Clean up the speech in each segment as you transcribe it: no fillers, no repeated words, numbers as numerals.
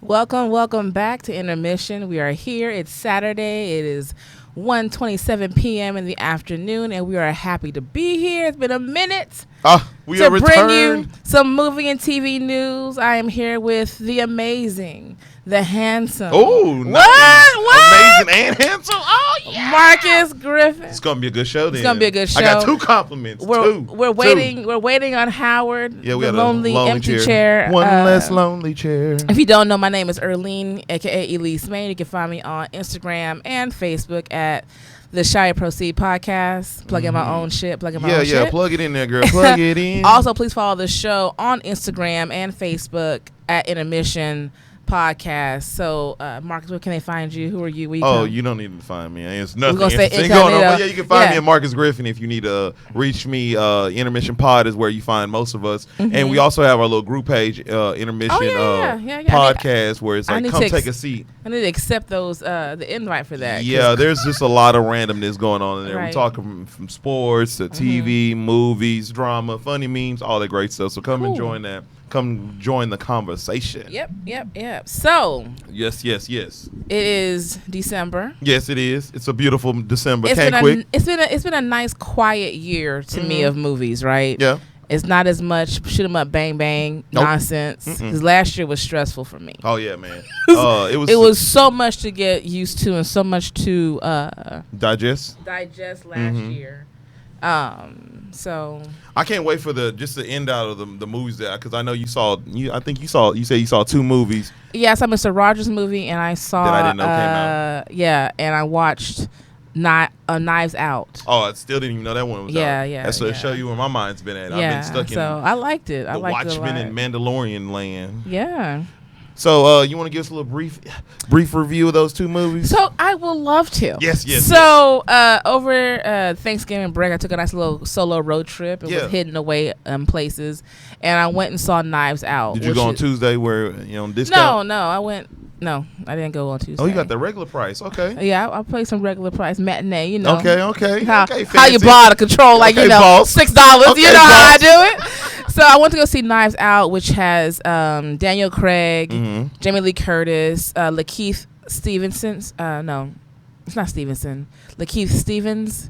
Welcome back to Intermission. We are here. It's Saturday. It is 1:27 p.m. in the afternoon, and we are happy to be here. It's been a minute to bring you some movie and TV news. I am here with the amazing, the handsome. Oh, what? Amazing and handsome. Oh, yeah. Marcus Griffin. It's gonna be a good show. Then It's gonna be a good show. I got two compliments. We're waiting on Howard. Yeah, we the got lonely a lonely empty chair. One less lonely chair. If you don't know, my name is Erlene, aka Elise Main. You can find me on Instagram and Facebook at the Shy Proceed Podcast. Plug in my own shit. Plug in my own shit. Yeah, plug it in there, girl. Plug it in. Also, please follow the show on Instagram and Facebook at Intermission Podcast. So, Marcus, where can they find you? Who are you? You don't need to find me. It's nothing going going on. But yeah, you can find me at Marcus Griffin if you need to reach me. Intermission Pod is where you find most of us. Mm-hmm. And we also have our little group page, Intermission Podcast, where it's like, come take a seat. I need to accept those the invite for that. Yeah, there's just a lot of randomness going on in there. Right. We talk from sports to TV, movies, drama, funny memes, all that great stuff. So come and join that. Come join the conversation. Yep. So. Yes. It is December. Yes, it is. It's a beautiful December. It's been a nice quiet year to me of movies, right? Yeah. It's not as much shoot 'em up, bang bang nonsense. Because last year was stressful for me. Oh yeah, man. It was so much to get used to and so much to digest last year. So I can't wait for the end out of the movies there, because I know you said you saw two movies. Yes, I saw Mr. Rogers' movie, and I saw that I didn't know came out. Yeah, and I watched Knives Out. Oh, I still didn't even know that one was out. Yeah. That's to show you where my mind's been at. Yeah, I've been stuck in. So I liked it. I liked Watchmen it and Mandalorian land. Yeah. So you want to give us a little brief review of those two movies? So I will love to. Yes. So over Thanksgiving break, I took a nice little solo road trip and was hidden away places, and I went and saw Knives Out. Did you go on Tuesday where on discount? No, I went. No, I didn't go on Tuesday. Oh, you got the regular price. Okay. Yeah, I played some regular price matinee. You know. Okay. How you bought a control like $6. Okay, you know how I do it. So I went to go see Knives Out, which has Daniel Craig, Jamie Lee Curtis, Lakeith Stevenson. No, it's not Stevenson. Lakeith Stevens.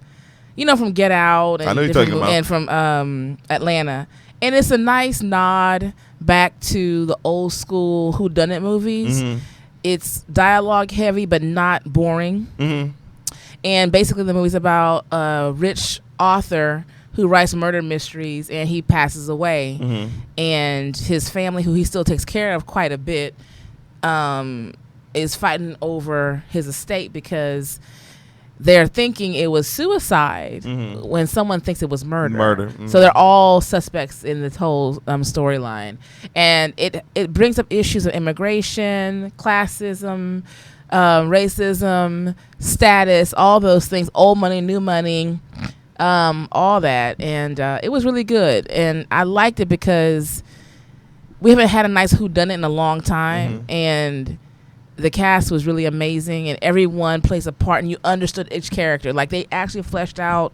You know, from Get Out and, I know you're talking about. And from Atlanta. And it's a nice nod back to the old school whodunit movies. It's dialogue heavy but not boring. And basically the movie's about a rich author who writes murder mysteries, and he passes away. And his family, who he still takes care of quite a bit, is fighting over his estate because they're thinking it was suicide when someone thinks it was murder. So they're all suspects in this whole storyline. And it brings up issues of immigration, classism, racism, status, all those things, old money, new money, all that. And it was really good. And I liked it because we haven't had a nice whodunit in a long time. And the cast was really amazing, and everyone plays a part, and you understood each character. Like, they actually fleshed out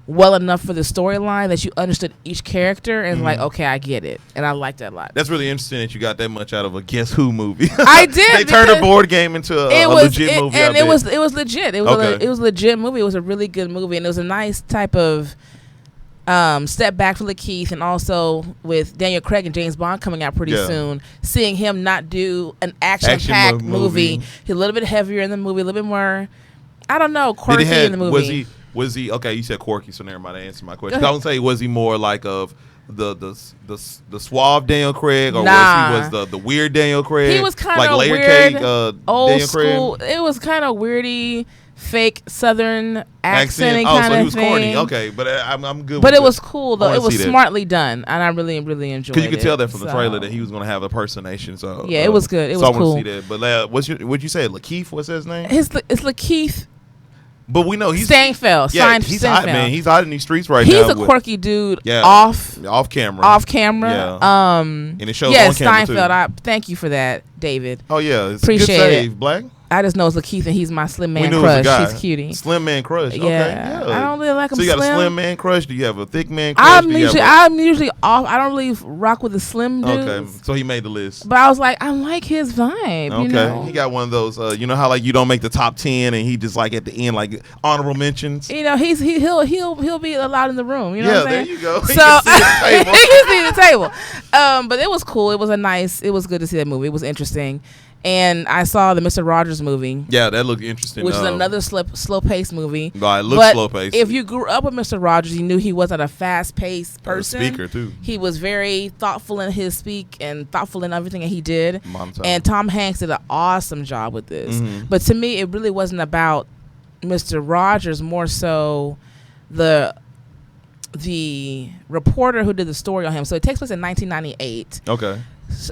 well enough for the storyline that you understood each character, and like, okay, I get it. And I liked that a lot. That's really interesting that you got that much out of a Guess Who movie. I did. They turned a board game into a legit movie. And it was legit. It was a legit movie. It was a really good movie, and it was a nice type of step back for Lakeith, and also with Daniel Craig and James Bond coming out pretty soon, seeing him not do an action-packed movie. He's a little bit heavier in the movie, a little bit more, I don't know, quirky in the movie. Was he okay? You said quirky, so never mind. Answer my question. I was gonna say, was he more like of the suave Daniel Craig, or was he the weird Daniel Craig? He was kind of like layer weird, cake, old Daniel school. Craig? It was kind of weirdy, fake Southern accent. Oh, kind so he of was thing. corny. Okay, but I'm good. But with it was cool though. It was smartly done, and I really enjoyed it. Because you could tell that from the trailer that he was going to have a impersonation. So yeah, it was good. It was cool. I want to see that. But what'd you say? Lakeith? What's his name? It's Lakeith. But we know he's Steinfeld. Yeah, he's hot, man. He's out in these streets right now. He's a quirky dude. Off camera. Yeah. And it shows on camera Steinfeld. too. Thank you for that, David. Oh yeah, it's appreciate good save, it. Black. I just know it's Lakeith, and he's my Slim Man crush. He's cutie. Slim Man crush. Okay. Yeah. I don't really like him. So you got slim. a Slim Man crush? Do you have a thick man crush? I'm usually off. I don't really rock with the slim dudes. Okay, so he made the list. But I was like, I like his vibe. Okay, you know? He got one of those. You know how like you don't make the top 10, and he just like at the end like honorable mentions. You know, he'll be allowed in the room. You know what I'm saying? There you go. So he can see the table. But it was cool. It was good to see that movie. It was interesting. And I saw the Mr. Rogers movie. Yeah, that looked interesting. Which is another slow-paced movie. No, it looks slow-paced. If you grew up with Mr. Rogers, you knew he wasn't a fast-paced person. Speaker, too. He was very thoughtful in his speak and thoughtful in everything that he did. And Tom Hanks did an awesome job with this. Mm-hmm. But to me, it really wasn't about Mr. Rogers, more so the reporter who did the story on him. So it takes place in 1998. Okay.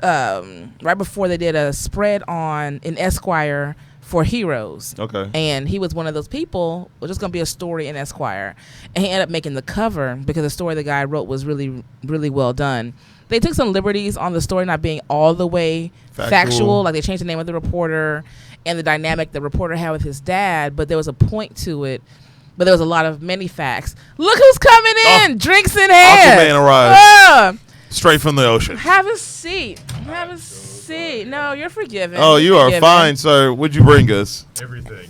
Right before they did a spread in Esquire for Heroes. Okay. And he was one of those people. It was just going to be a story in Esquire. And he ended up making the cover because the story the guy wrote was really, really well done. They took some liberties on the story not being all the way factual. Like they changed the name of the reporter and the dynamic the reporter had with his dad. But there was a point to it. But there was a lot of many facts. Look who's coming in. Drinks in hand. Aquaman arrived. Straight from the ocean. Have a seat. Have a seat. No, you're forgiven. Oh, you are fine, sir. What'd you bring us? Everything.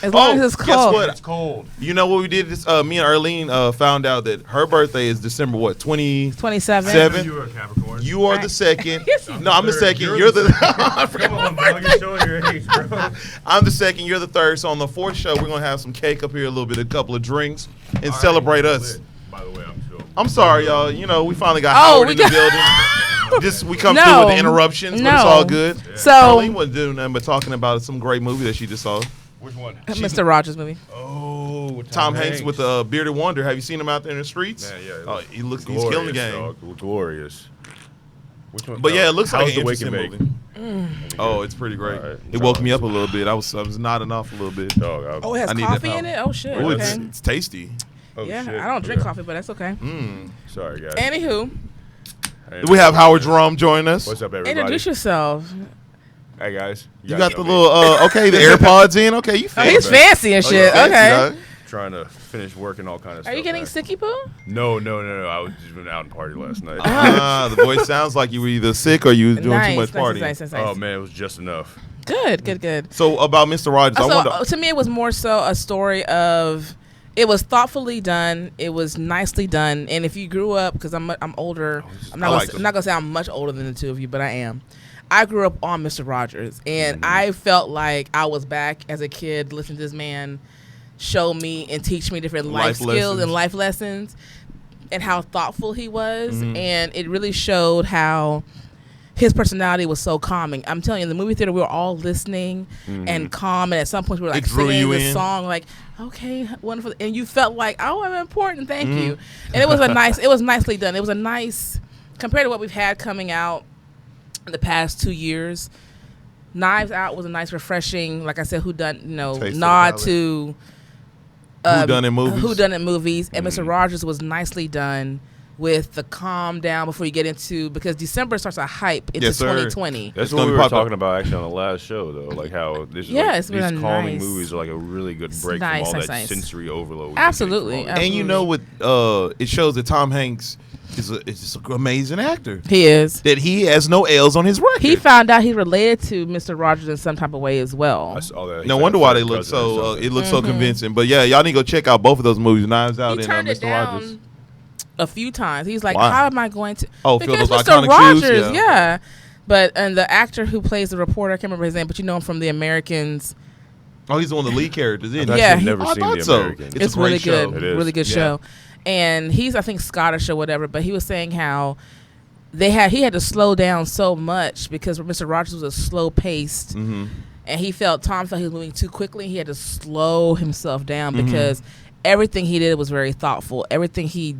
As long as it's cold. Guess what? It's cold. You know what we did? Me and Arlene found out that her birthday is December 27. You are a Capricorn. You are the second. No, I'm the second. You're the I forgot Come my on, bro. birthday. You're showing your age, bro. I'm the second. You're the third. So on the fourth show, we're gonna have some cake up here, a couple of drinks, and celebrate us. By the way, I'm sorry, y'all. You know, we finally got Howard in the building. We come through with the interruptions, but it's all good. Yeah. So Arlene wasn't doing nothing but talking about some great movie that she just saw. Which one? Mr. Rogers movie. Oh, Tom Hanks with the bearded wonder. Have you seen him out there in the streets? Yeah. He's killing the game. Dog. Glorious. Which one? But yeah, it looks like an How's interesting movie. Oh, it's pretty great. Right. It woke me up a little bit. I was nodding off a little bit. Dog, it has coffee in it? Oh, shit. Ooh, okay. It's tasty. Oh, yeah, shit. I don't drink coffee, but that's okay. Sorry, guys. Anywho. We have Howard Jerome join us. What's up, everybody? Introduce yourself. Hey, guys. You got the little, the AirPods in? Okay, you fancy. He's fancy and shit. Okay. Trying to finish working all kind of stuff. Are you getting sicky poo? No. I was just been out and party last night. The voice sounds like you were either sick or you was doing too much partying. Nice. Oh, man, it was just enough. Good. So about Mr. Rogers, to me, it was more so a story of. It was thoughtfully done. It was nicely done. And if you grew up, because I'm older, I'm not gonna say I'm much older than the two of you, but I am. I grew up on Mr. Rogers, and I felt like I was back as a kid listening to this man show me and teach me different life skills and life lessons, and how thoughtful he was. And it really showed how his personality was so calming. I'm telling you, in the movie theater, we were all listening and calm. And at some point, we were like singing this song, like, okay, wonderful. And you felt like, oh, I'm important. Thank you. And it was nicely done. It was a nice, compared to what we've had coming out in the past 2 years. Knives Out was a nice, refreshing, like I said, nod to whodunit movies. And Mr. Rogers was nicely done with the calm down before you get into, because December starts a hype into 2020. That's what we were talking about actually on the last show, though, like how these calming movies are like a really good break from all that sensory overload. Absolutely. And you know what? It shows that Tom Hanks is just an amazing actor. He is. That he has no L's on his record. He found out he related to Mr. Rogers in some type of way as well. I saw that. No wonder why they look so. It looks so convincing. But yeah, y'all need to go check out both of those movies, Knives Out and Mr. Rogers. A few times. He's like, how am I going to? Because those Mr. Rogers, yeah. But and the actor who plays the reporter, I can't remember his name, but you know him from The Americans. Oh, he's one of the lead characters, isn't he? Yeah, I've never seen The Americans. It's really good. It is. Really good show. And he's, I think, Scottish or whatever, but he was saying how he had to slow down so much because Mr. Rogers was a slow paced, and Tom felt he was moving too quickly. He had to slow himself down because everything he did was very thoughtful. Everything he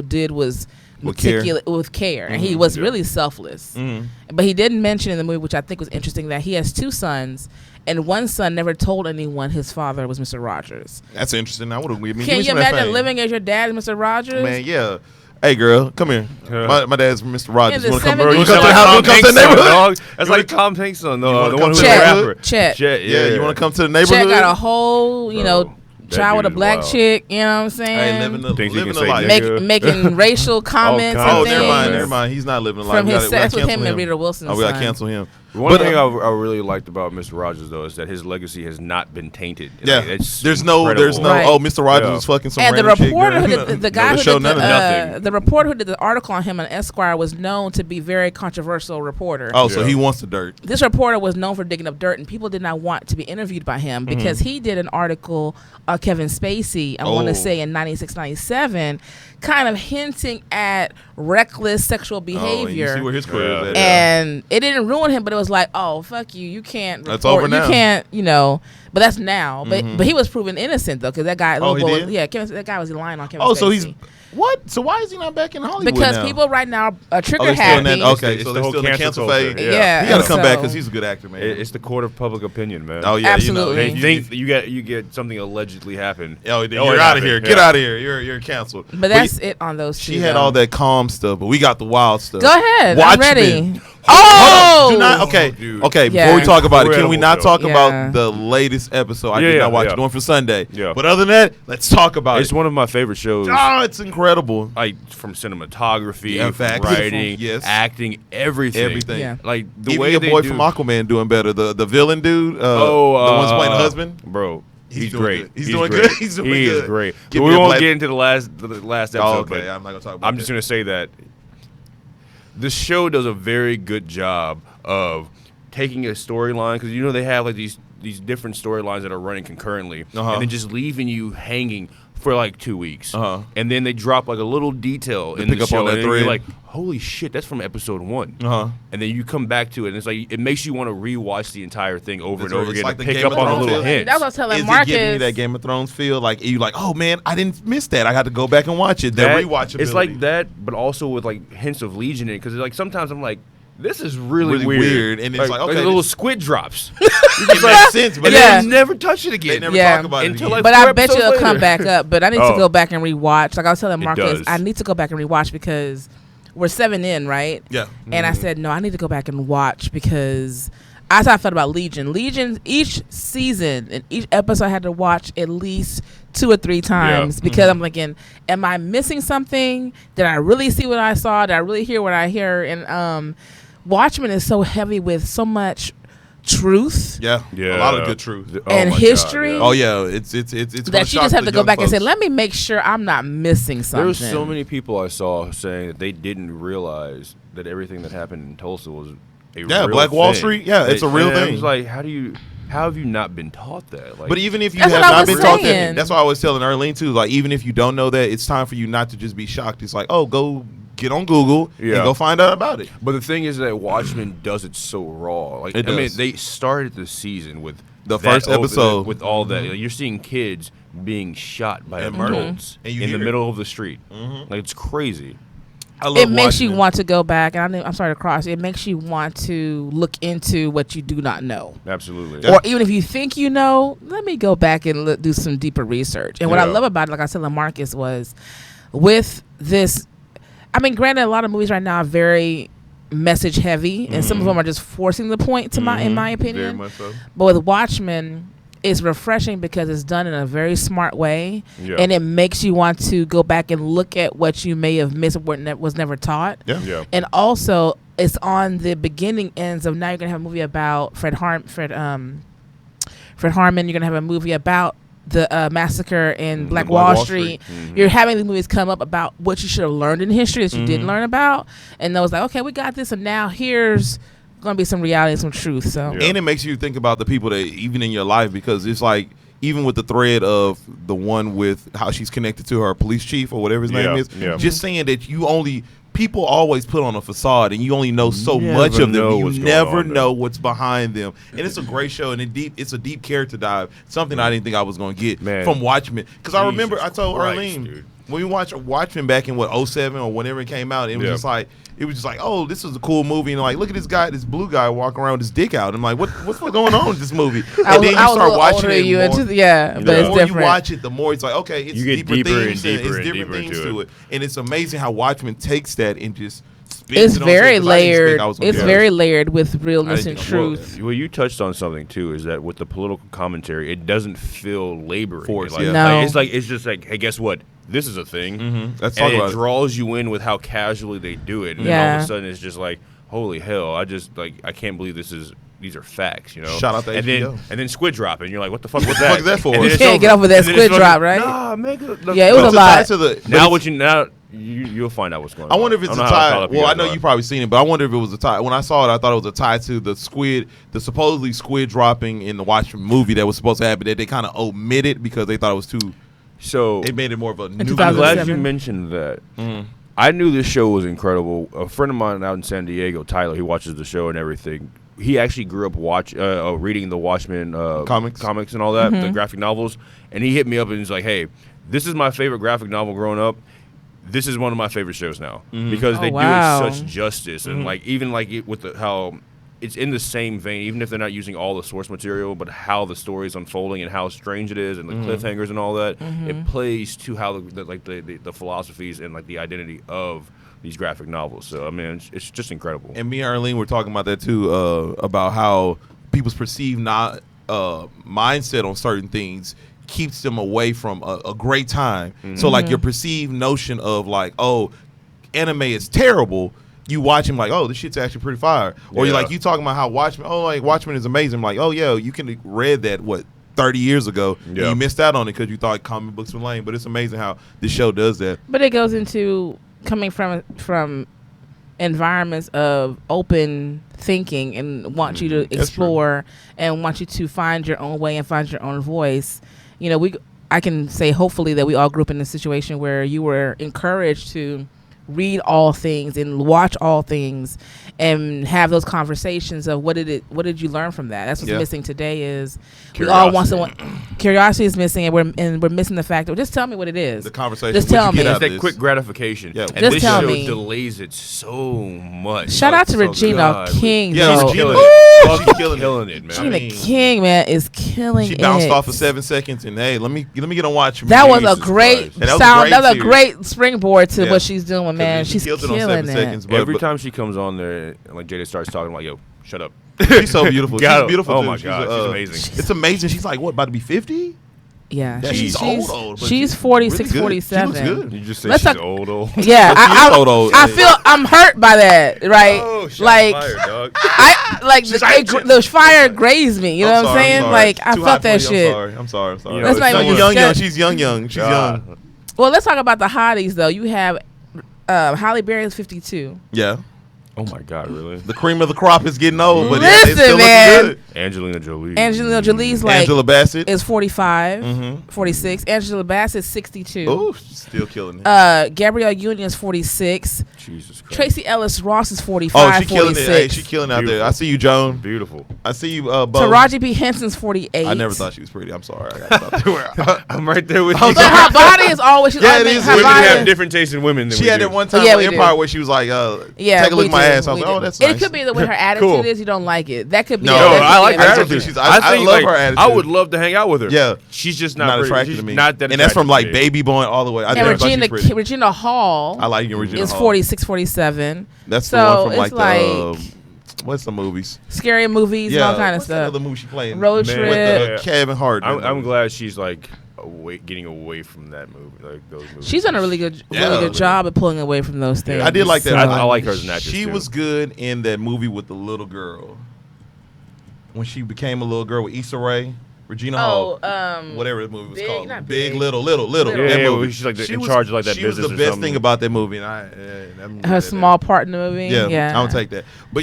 did was meticulous with care, and he was really selfless. But he didn't mention in the movie, which I think was interesting, that he has two sons, and one son never told anyone his father was Mr. Rogers. That's interesting. I would have. Can you imagine living as your dad is Mr. Rogers? Man, yeah. Hey, girl, come here. My dad's from Mr. Rogers. You want to come to the neighborhood? That's like Tom Hanks' son, the one who's a rapper. Chet. Yeah, you want to come to the neighborhood? Chet got a whole, child with a black chick, you know what I'm saying? Hey, living the life. Making racial comments and things. Never mind. He's not living the life. From his sex with him and Rita Wilson's we got to cancel him. One thing I really liked about Mr. Rogers though is that his legacy has not been tainted. Yeah, there's no right. Mr. Rogers is fucking some and the random reporter chick, who did the reporter who did the article on him on Esquire was known to be very controversial reporter. Oh, so he wants the dirt. This reporter was known for digging up dirt, and people did not want to be interviewed by him because he did an article on Kevin Spacey. I want to say in 96, 97, kind of hinting at reckless sexual behavior. You see where his career is at. And it didn't ruin him, but it was like, oh, fuck you. You can't report. That's over now. You can't, but that's now. But he was proven innocent, though, because that guy, that guy was lying on Kevin Spacey. So he's... What? So why is he not back in Hollywood because now? People right now are trigger happy. Okay, so they're still in the cancel phase. Yeah. He got to come back because he's a good actor, man. It's the court of public opinion, man. Oh yeah, absolutely. They think you get something allegedly happened. You're out of here. Get out of here. You're canceled. But that's it on those two. She had all that calm stuff, but we got the wild stuff. Go ahead. I'm ready. Oh! Do not, okay. Yeah. Before we talk about it, can we not talk about the latest episode? I did not watch it. One for Sunday. Yeah. But other than that, let's talk about it. It's one of my favorite shows. Oh, it's incredible. Like from cinematography, from writing, acting, everything. Yeah. Like the even way your they boy do. from Aquaman doing better. The villain dude. The one's playing the husband. Bro. He's great. He's doing great. good. He's doing good. He is great. But we won't get into the last episode. Oh, okay. I'm not gonna talk about I'm just gonna say that the show does a very good job of taking a storyline because they have like these different storylines that are running concurrently, and then just leaving you hanging for like 2 weeks, and then they drop like a little detail in the show, and you're like, "Holy shit, that's from episode 1." And then you come back to it, and it's like it makes you want to rewatch the entire thing over and over again like to pick up on the little hints. That's what I was telling Is Marcus. it giving you that Game of Thrones feel? Like you like, oh man, I didn't miss that. I got to go back and watch it. That rewatchability. It's like that, but also with like hints of Legion in it, because like sometimes I'm like, this is really weird. And it's like okay, little squid drops. It makes sense, but they never touch it again. They never talk about it until like but I bet you it'll come back up. But I need to go back and rewatch. Like I was telling Marcus, I need to go back and rewatch because we're 7 in, right? Yeah. And I said, no, I need to go back and watch because as I felt about Legion, each season and each episode I had to watch at least 2 or 3 times because I'm thinking, am I missing something? Did I really see what I saw? Did I really hear what I hear? And Watchmen is so heavy with so much truth. Yeah. A lot of good truth and history. God, it's that you just have to go back and say, let me make sure I'm not missing something. There's so many people I saw saying that they didn't realize that everything that happened in Tulsa was a real Black thing. Wall Street. Yeah, it's a real thing. It's like, how have you not been taught that? Like, but even if you have not been taught that, that's why I was telling Erlene too. Like, even if you don't know that, it's time for you not to just be shocked. It's like, oh, go get on Google and go find out about it. But the thing is that Watchmen does it so raw. Like, I mean, they started the season with the first episode with all that. Like, you're seeing kids being shot by adults in the middle of the street. Like, it's crazy. It makes you want to go back, and I'm sorry to cross. It makes you want to look into what you do not know. Absolutely. Or even if you think you know, let me go back and do some deeper research. And what I love about it, like I said to Marcus, was with this. I mean, granted, a lot of movies right now are very message heavy, and some of them are just forcing the point. In my opinion, very much so. But with Watchmen, it's refreshing because it's done in a very smart way, and it makes you want to go back and look at what you may have missed or was never taught. And also, it's on the beginning ends of now you're gonna have a movie about Fred Harmon. You're gonna have a movie about the massacre in Black Wall Street. You're having these movies come up about what you should have learned in history that you didn't learn about, and those like, okay, we got this, and now here's gonna be some reality and some truth. So and it makes you think about the people that even in your life, because it's like even with the thread of the one with how she's connected to her police chief or whatever his name is, just saying that people always put on a facade and you only know so much of them. You never know what's behind them. And it's a great show, and it's a deep character dive. Something I didn't think I was going to get from Watchmen. Because I remember I told Arlene, when we watched Watchmen back in 2007 or whenever it came out, it was just like oh, this was a cool movie, and like look at this guy, this blue guy walking around with his dick out. I'm like, what's going on with this movie? And then you start watching it more. But it's different. The more you watch it, the more it's like, okay, it's deeper things and it's different things to it, and it's amazing how Watchmen takes that and just. It's very layered. It's very layered with realness and truth. Well, you touched on something too. Is that with the political commentary, it doesn't feel laboring. It's just like, hey, guess what? This is a thing. Mm-hmm. And it draws you in with how casually they do it, and then all of a sudden it's just like, holy hell! I can't believe these are facts, you know. Shout out to HBO. And then squid drop, and you're like, what the fuck was that? What the fuck is that for? You can't get over that squid drop, right? Nah, man. Yeah, it was a lot. You'll find out what's going on. I wonder if it's a tie. Well, I know you've probably seen it, but I wonder if it was a tie. When I saw it, I thought it was a tie to the supposedly squid dropping in the Watchmen movie that was supposed to happen, that they kind of omitted because they thought it was too. So it made it more of a new. I'm glad you mentioned that. I knew this show was incredible. A friend of mine out in San Diego, Tyler, he watches the show and everything. He actually grew up reading the Watchmen comics and all that, the graphic novels. And he hit me up and he's like, hey, this is my favorite graphic novel growing up. This is one of my favorite shows now because they do it such justice. And how it's in the same vein, even if they're not using all the source material, but how the story is unfolding and how strange it is and the cliffhangers and all that, it plays to how the philosophies and like the identity of these graphic novels. So I mean, it's just incredible. And me and Arlene were talking about that too, about how people's perceived mindset on certain things keeps them away from a great time. So like your perceived notion of like, oh, anime is terrible. You watch him like, oh, this shit's actually pretty fire. Or you talking about how Watchmen is amazing. I'm like, oh yeah, you can read that 30 years ago. And you missed out on it because you thought comic books were lame. But it's amazing how this show does that. But it goes into coming from environments of open thinking and want you to explore and want you to find your own way and find your own voice. You know, I can say hopefully that we all grew up in a situation where you were encouraged to read all things and watch all things and have those conversations of what did you learn from that. That's what's missing today is curiosity. We all want someone. Curiosity is missing, and we're missing the fact of just tell me what it is. The conversation. Just tell me. It's that quick gratification. Yeah. And just tell show me. Delays it so much. Shout out to Regina King. Yeah, she's killing it. She's killing it, man. Regina King, man, is killing it. She bounced off for 7 seconds, and hey, let me get on Watchmen. That was a great sound. That was a great springboard to what she's doing, man. She's killing it. 7 seconds. Every time she comes on there, like Jada starts talking, I'm like, yo, shut up. She's so beautiful. She's beautiful. Oh my God, she's amazing. It's amazing. She's like, what, about to be 50? Yeah, she's old. She's 46, really 47. She looks good. You just say she's old. Yeah, I feel I'm hurt by that, right? Oh, like fire, dog. I like the fire grazed me. You know what I'm saying? Like I felt that shit. I'm sorry. You know, that's not even young. She's young. She's young. Well, let's talk about the hotties though. You have Halle Berry is 52. Yeah. Oh my God, really? The cream of the crop is getting old, but listen, it's still man. looking good. Angelina Jolie. Angelina Jolie's like Angela Bassett is 45, 46. Angela Bassett is 62. Oh, she's still killing it. Gabrielle Union is 46. Jesus Christ. Tracy Ellis Ross is 45. Oh, she killing it. Hey, she killing out there. I see you, Joan. Beautiful. I see you, Bo. Taraji P. Henson's 48. I never thought she was pretty. I'm sorry. I got I'm right there with you. But her body is always. Yeah, it is. Women have different tastes in women. Than she had do. that one time on Empire where she was like, take a look at my ass. I was like, oh, that's nice. It could be the way her attitude is. You don't like it. That could be. No, I like her attitude. I love her attitude. I would love to hang out with her. Yeah, she's just not attractive to me. Not that, and that's from like Baby Boy all the way. And Regina Hall. I like Regina Hall. Is 46, 47. That's the one from like the. What's the movies? Scary movies and all kind of stuff. Another movie she played. Road Trip. With Kevin Hart. I'm glad she's like getting away from that movie, like those movies. She's done a really good job at pulling away from those things. I did like that. I like her as an actress. She was good in that movie with the little girl. When she became a little girl with Issa Rae. Regina Hall, whatever the movie was called, Big Little. That movie. She's like in charge of like that business. She was the best thing about that movie, and her small part in the movie. Yeah, I would take that. But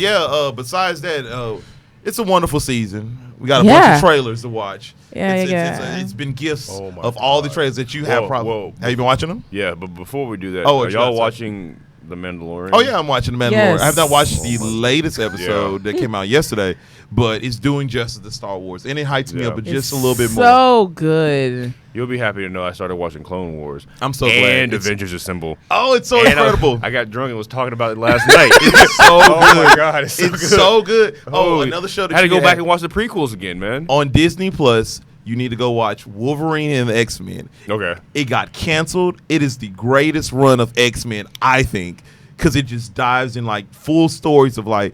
besides that, it's a wonderful season. We got a bunch of trailers to watch. It's been gifts of all the trailers that you have. Have you been watching them? Yeah, but before we do that, are y'all watching The Mandalorian? Oh yeah, I'm watching The Mandalorian. Yes. I have not watched the latest episode that came out yesterday, but it's doing justice to Star Wars, and it hypes me up just a little bit more. So good. You'll be happy to know I started watching Clone Wars. I'm so glad. And Avengers Assemble. Oh, it's so incredible. I got drunk and was talking about it last night. It's so good. Oh my god, it's so good. Oh, another show that I had to go back and watch the prequels again, man. On Disney Plus. You need to go watch Wolverine and the X-Men. Okay. It got canceled. It is the greatest run of X-Men, I think, because it just dives in like full stories of like.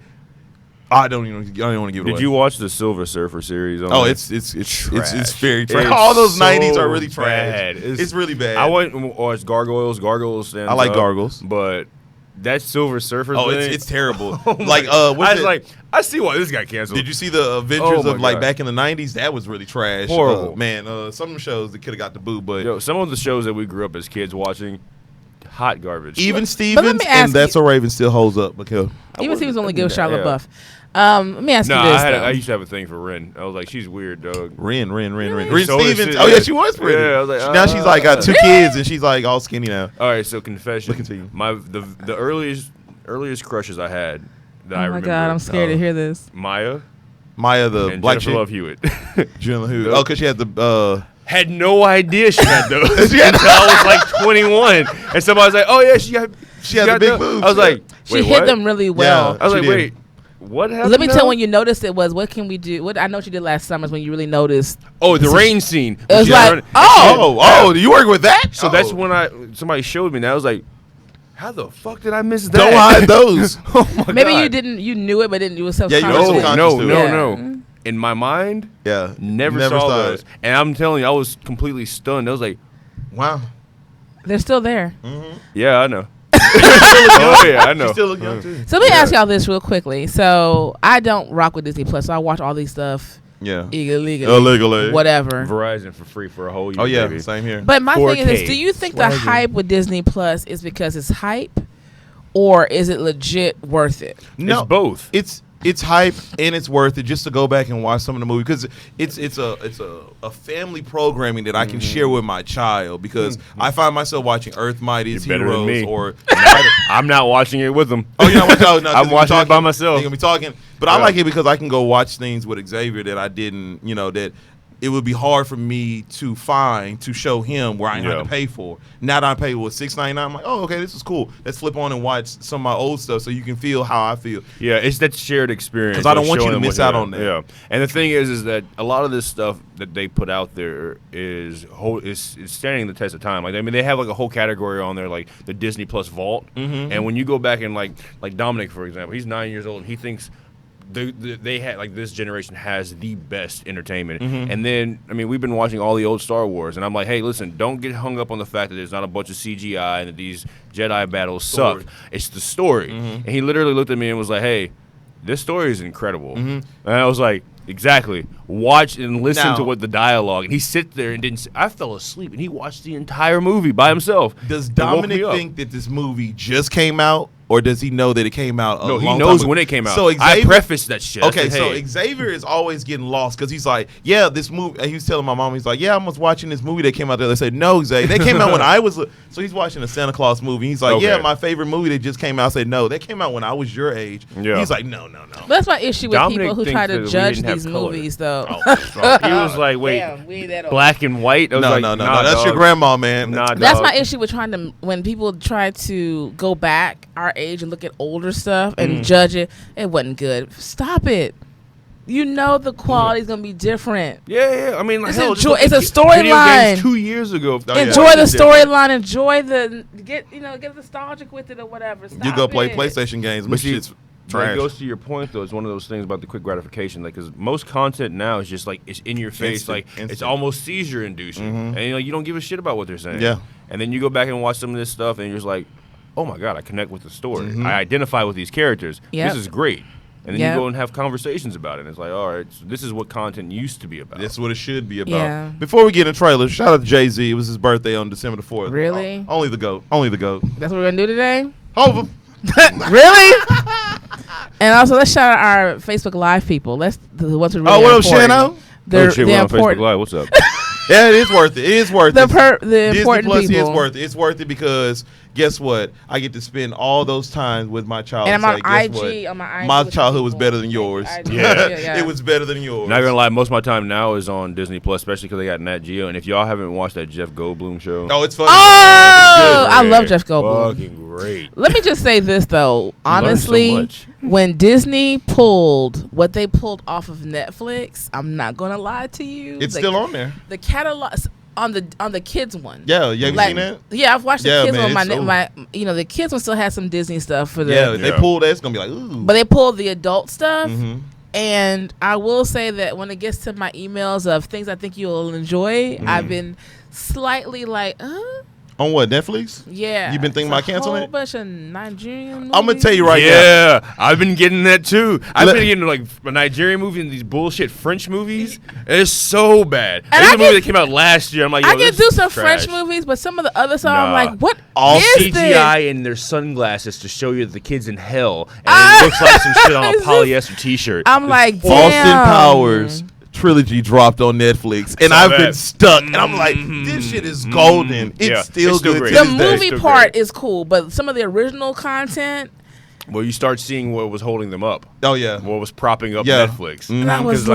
I don't want to give it away. Did you watch the Silver Surfer series? It's very trash. All those so 90s are really trash. Bad. It's really bad. I went and watched Gargoyles. Gargoyles stands I like up, Gargoyles, but that Silver Surfer thing. It's terrible. I see why this got canceled. Did you see the Avengers of like back in the 90s? That was really trash. Horrible. Some of the shows that could have got the boot, but some of the shows that we grew up as kids watching, hot garbage. Even Stevens and That's So Raven still holds up. Even Stevens only gives Shia LaBeouf. Let me ask you this. I used to have a thing for Ren. I was like, she's weird, dog. Ren So Stevens. Oh yeah, she was pretty. Yeah, I was like, now she's like got 2 kids and she's like all skinny now. All right, so confession. Continue. The earliest crushes I had that I remember. Oh my god, I'm scared to hear this. Maya, the and black Jennifer Love Hewitt. Jennifer Hewitt. Oh, because she had the. Had no idea she had those until I was like 21, and somebody was like, "Oh yeah, she had the big boobs." I was like, she hit them really well. Yeah, I was like, wait, what happened? Let me tell you when you noticed it was, what can we do? What I know what you did last summer is when you really noticed. Oh, the rain scene. It was like, you work with that? So that's when somebody showed me, and I was like, how the fuck did I miss that? Don't hide those. Oh my god. Maybe you knew it, but you were self-conscious. Yeah, you were subconscious. No. In my mind, never saw those. And I'm telling you, I was completely stunned. I was like, wow. They're still there. Mm-hmm. Yeah, I know. Oh yeah, I know. She still look young too. So let me ask y'all this real quickly. So I don't rock with Disney Plus, so I watch all these stuff. Yeah. Illegally. Whatever. Verizon for free for a whole year. Oh yeah, baby. Same here. But my 4K. thing is, do you think the hype with Disney Plus is because it's hype, or is it legit worth it? No, it's both. It's hype and it's worth it just to go back and watch some of the movie because it's a family programming that I can share with my child because I find myself watching Earth Mightiest Heroes or I'm not watching it with them. Oh, you're not watching? No, I'm watching it by myself. You're gonna be talking, but I like it because I can go watch things with Xavier that I didn't, that it would be hard for me to show him where I didn't have to pay for. Now that I pay with $6.99, I'm like, oh, okay, this is cool. Let's flip on and watch some of my old stuff so you can feel how I feel. Yeah, it's that shared experience. Because I don't want you to miss out on that. Yeah, and the thing is that a lot of this stuff that they put out there is standing the test of time. Like, I mean, they have like a whole category on there, like the Disney Plus Vault. Mm-hmm. And when you go back and like Dominic, for example, he's 9 years old and he thinks they had like this generation has the best entertainment. Mm-hmm. And then I mean we've been watching all the old Star Wars and I'm like, hey, listen, don't get hung up on the fact that there's not a bunch of CGI and that these Jedi battles suck. It's the story. Mm-hmm. And he literally looked at me and was like, hey, this story is incredible. Mm-hmm. And I was like, exactly. Watch and listen to what the dialogue. And he sit there and I fell asleep and he watched the entire movie by himself. Does Dominic think that this movie just came out? Or does he know that it came out a long time ago? No, he knows when it came out. So Xavier, I prefaced that shit. Okay, so Xavier is always getting lost because he's like, yeah, this movie. He was telling my mom, he's like, yeah, I was watching this movie that came out there. They said, no, Xavier, they came out when I was. So he's watching a Santa Claus movie. He's like, yeah, my favorite movie that just came out. I said, no, that came out when I was your age. Yeah. He's like, no. But that's my issue with people who try to judge these movies, though. He was like, wait, black and white? No, that's your grandma, man. That's my issue with when people try to go back our age and look at older stuff and judge it. It wasn't good. Stop it. You know the quality's gonna be different. Yeah. I mean, it's a storyline. 2 years ago. Enjoy the storyline. Enjoy get nostalgic with it or whatever. Stop you go play PlayStation games, but shit's trash. It goes to your point though. It's one of those things about the quick gratification, like because most content now is just like it's in your face, instant. It's almost seizure inducing, and you don't give a shit about what they're saying. Yeah. And then you go back and watch some of this stuff, and you're just like, oh my god, I connect with the story. I identify with these characters. Yep. This is great. And then you go and have conversations about it. And it's like, all right, so this is what content used to be about. This is what it should be about. Yeah. Before we get in the trailer, shout out to Jay-Z. It was his birthday on December the 4th. Really? Only the GOAT. Only the GOAT. That's what we're going to do today? Over. Really? And also, let's shout out our Facebook Live people. The ones who really what up, Shano? They're on Facebook Live. What's up? Yeah, it is worth it. It is worth it. The important Disney Plus people. is worth it. It's worth it because guess what? I get to spend all those times with my child. And I'm on IG. What? On my IG. My childhood was better than yours. It was better than yours. Not gonna lie, most of my time now is on Disney Plus, especially because they got Nat Geo. And if y'all haven't watched that Jeff Goldblum show, it's funny. Oh, I love Jeff Goldblum. Fucking great. Let me just say this though, honestly, when Disney pulled what they pulled off of Netflix, I'm not gonna lie to you. It's still on there. The catalog. On the kids one. Yeah, you seen that? Yeah, I've watched the kids one. My the kids one still has some Disney stuff for the. Yeah, they pulled that. It's gonna be like, ooh. But they pulled the adult stuff, and I will say that when it gets to my emails of things I think you'll enjoy, I've been slightly like, On what, Netflix? Yeah. You been thinking about canceling it? A whole bunch of Nigerian movies. I'm going to tell you right now. Yeah, I've been getting that too. I've been getting like a Nigerian movie and these bullshit French movies. It's so bad. There's a movie that came out last year. I'm like, yo, I can do some trash. French movies, but some of the other stuff, I'm like, what all is CGI this? in their sunglasses to show you that the kid's in hell. And it looks like some shit on a polyester t-shirt. I'm like, damn. Austin Powers trilogy dropped on Netflix, and I've been stuck. And I'm like, this shit is golden. It's still good. The movie part is cool, but some of the original content. Well, you start seeing what was holding them up. Oh yeah, what was propping up Netflix? Because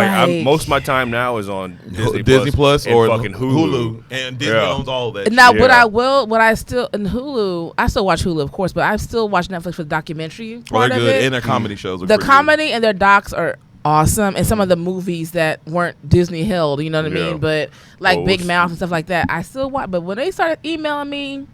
most of my time now is on Disney Plus or fucking Hulu. And Disney owns all of that. Now, what I still in Hulu, I still watch Hulu, of course, but I still watch Netflix for the documentary part they're of good, it. and their comedy shows. Are the comedy and their docs are awesome, and some of the movies that weren't Disney held, you know what I mean, but like Big Mouth and stuff like that, I still watch. But when they started emailing me,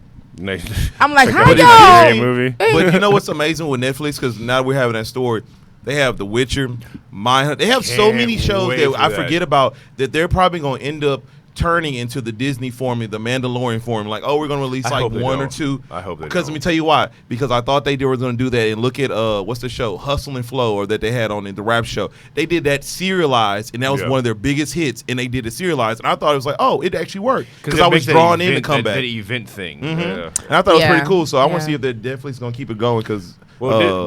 I'm like, how y'all? But you know what's amazing with Netflix? Because now we're having that story. They have The Witcher, Mindhunter. They have so many shows that I forget about that they're probably going to end up turning into the Disney formula, the Mandalorian formula. Like, we're going to release like one or two. I hope they Because let me tell you why. Because I thought they were going to do that. And look at, what's the show? Hustle and Flow, or that they had on the rap show. They did that serialized, and that was one of their biggest hits. And they did it serialized. And I thought it was like, it actually worked. Because I was drawn in to come back. That event thing. And I thought it was pretty cool. So I want to see if they're definitely going to keep it going. Because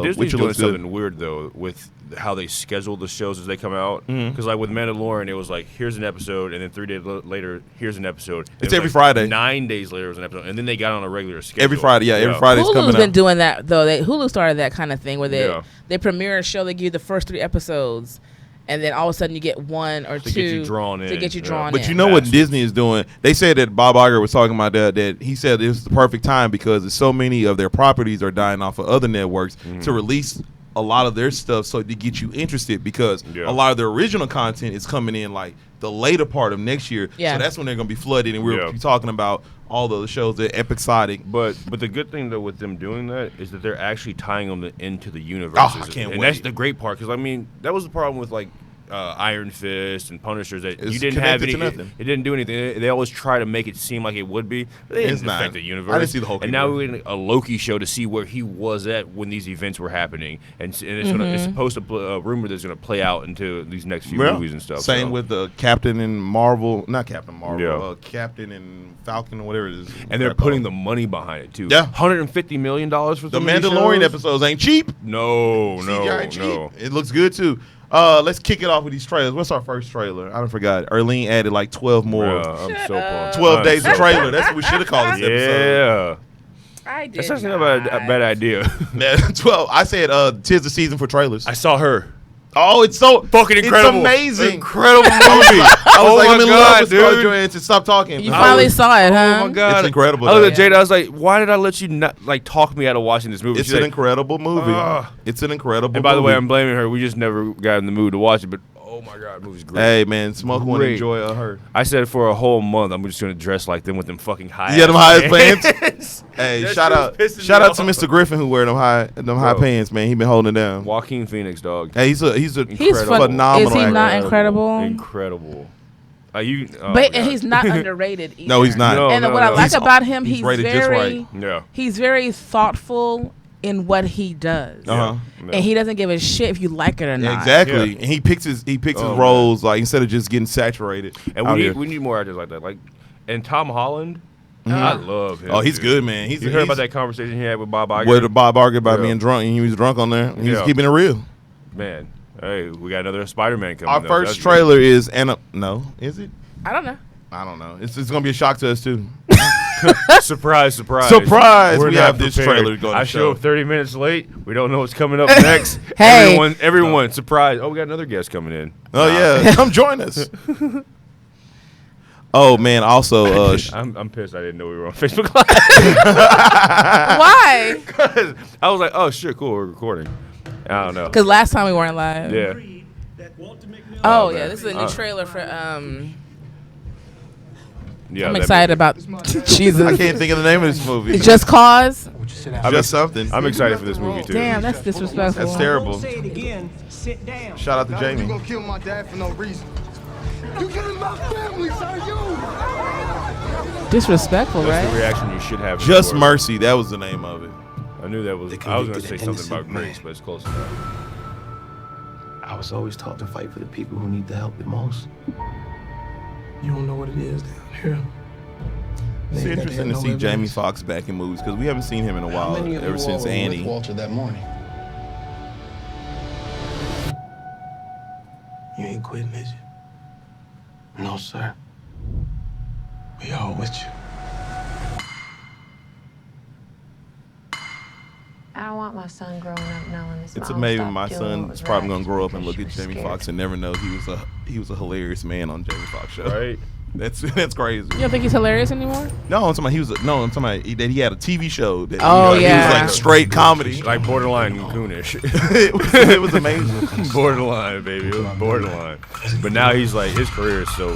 Disney's doing something weird, though, with how they schedule the shows as they come out. Because like with Mandalorian, it was like, here's an episode, and then 3 days later, here's an episode. It's every Friday. 9 days later was an episode, and then they got on a regular schedule. Every Friday, every Friday's coming out. Hulu's been doing that, though. Hulu started that kind of thing where they premiere a show, they give you the first 3 episodes, and then all of a sudden you get 1 or 2 to get you drawn in. But you know what Disney is doing? They said that Bob Iger was talking about that he said it was the perfect time because so many of their properties are dying off of other networks to release a lot of their stuff so to get you interested, because a lot of their original content is coming in like the later part of next year. So that's when they're going to be flooded, and we'll be talking about all the shows that episodic. But the good thing though with them doing that is that they're actually tying them into the universe. I can't wait. And that's the great part, because I mean that was the problem with like Iron Fist and Punishers, that it's you didn't have any. It didn't do anything. They always try to make it seem like it would be, but they didn't affect the universe. I didn't see the whole. And now we're in a Loki show to see where he was at when these events were happening, and it's supposed to rumor that's going to play out into these next few movies and stuff. Same with the Captain and Marvel, not Captain Marvel, Captain and Falcon or whatever it is. And they're putting the money behind it too. Yeah, $150 million for the Mandalorian episodes ain't cheap. No. It looks good too. Let's kick it off with these trailers. What's our first trailer? I forgot. Erlene added like 12 more. I'm so pumped. 12 days of trailer. That's what we should have called this episode. I did. That's actually not a bad idea. 12. I said, 'tis the season for trailers. I saw her. Oh, it's so fucking incredible! It's amazing, incredible movie. I was like, I'm in love with Scarlett Johansson. Stop talking. You finally saw it, huh? Oh my god, it's incredible. I looked at Jada. I was like, why did I let you not like talk me out of watching this movie? It's an incredible movie. It's an incredible. And by the way, I'm blaming her. We just never got in the mood to watch it, but. Oh my god, the movie's great. Hey man, Smoke won't enjoy her. I said for a whole month I'm just gonna dress like them with them fucking high. Yeah, them high pants. Hey, shout out to Mr. Griffin who wear them high pants, man. He been holding it down. Joaquin Phoenix, dog. Hey, he's phenomenal. Is he not incredible? Incredible. But he's not underrated either. No, he's not. What I like about him, he's rated just right. He's very thoughtful in what he does. And he doesn't give a shit if you like it or not. Exactly. And he picks his roles like instead of just getting saturated. And we need more actors like that. And Tom Holland, I love him. Oh, he's good, man. You heard about that conversation he had with Bob Iger? With Bob Iger about being drunk, and he was drunk on there. And he was keeping it real. Man, hey, we got another Spider-Man coming. Our first trailer is no, is it? I don't know. I don't know. It's gonna be a shock to us too. Surprise! We have this trailer going. I show up 30 minutes late. We don't know what's coming up next. Hey, everyone, surprise! Oh, we got another guest coming in. Oh yeah, come join us. Oh man! Also, I'm pissed. I didn't know we were on Facebook Live. Why? Because I was like, oh shit, cool, we're recording. I don't know. Because last time we weren't live. Yeah. Oh yeah, this is a new trailer for Yeah, I'm excited about Jesus. I can't think of the name of this movie. Just Cause. Just something. I'm excited for this movie too. Damn, that's disrespectful. That's terrible. Say it again. Sit down. Shout out to Jamie. You gonna kill my dad for no reason. You killing my family, sir. You. Disrespectful, That's right? the reaction you should have. Just before. Mercy. That was the name of it. I knew that was. I was going to say something about grace, but it's close enough. I was always taught to fight for the people who need the help the most. You don't know what it is down here. It's interesting to see Jamie Foxx back in movies because we haven't seen him in a while, ever since Annie. Walter that morning. You ain't quitting, is you? No, sir. We all with you. I don't want my son growing up knowing this. It's amazing. My son's probably gonna grow up and look at Jamie Foxx and never know he was a hilarious man on Jamie Foxx show. Right. That's crazy. You don't think he's hilarious anymore? No, I'm talking about I'm talking about that he had a TV show that yeah. he was like straight comedy. Like borderline goonish. it was amazing. Borderline, baby. It was borderline. But now he's like, his career is so.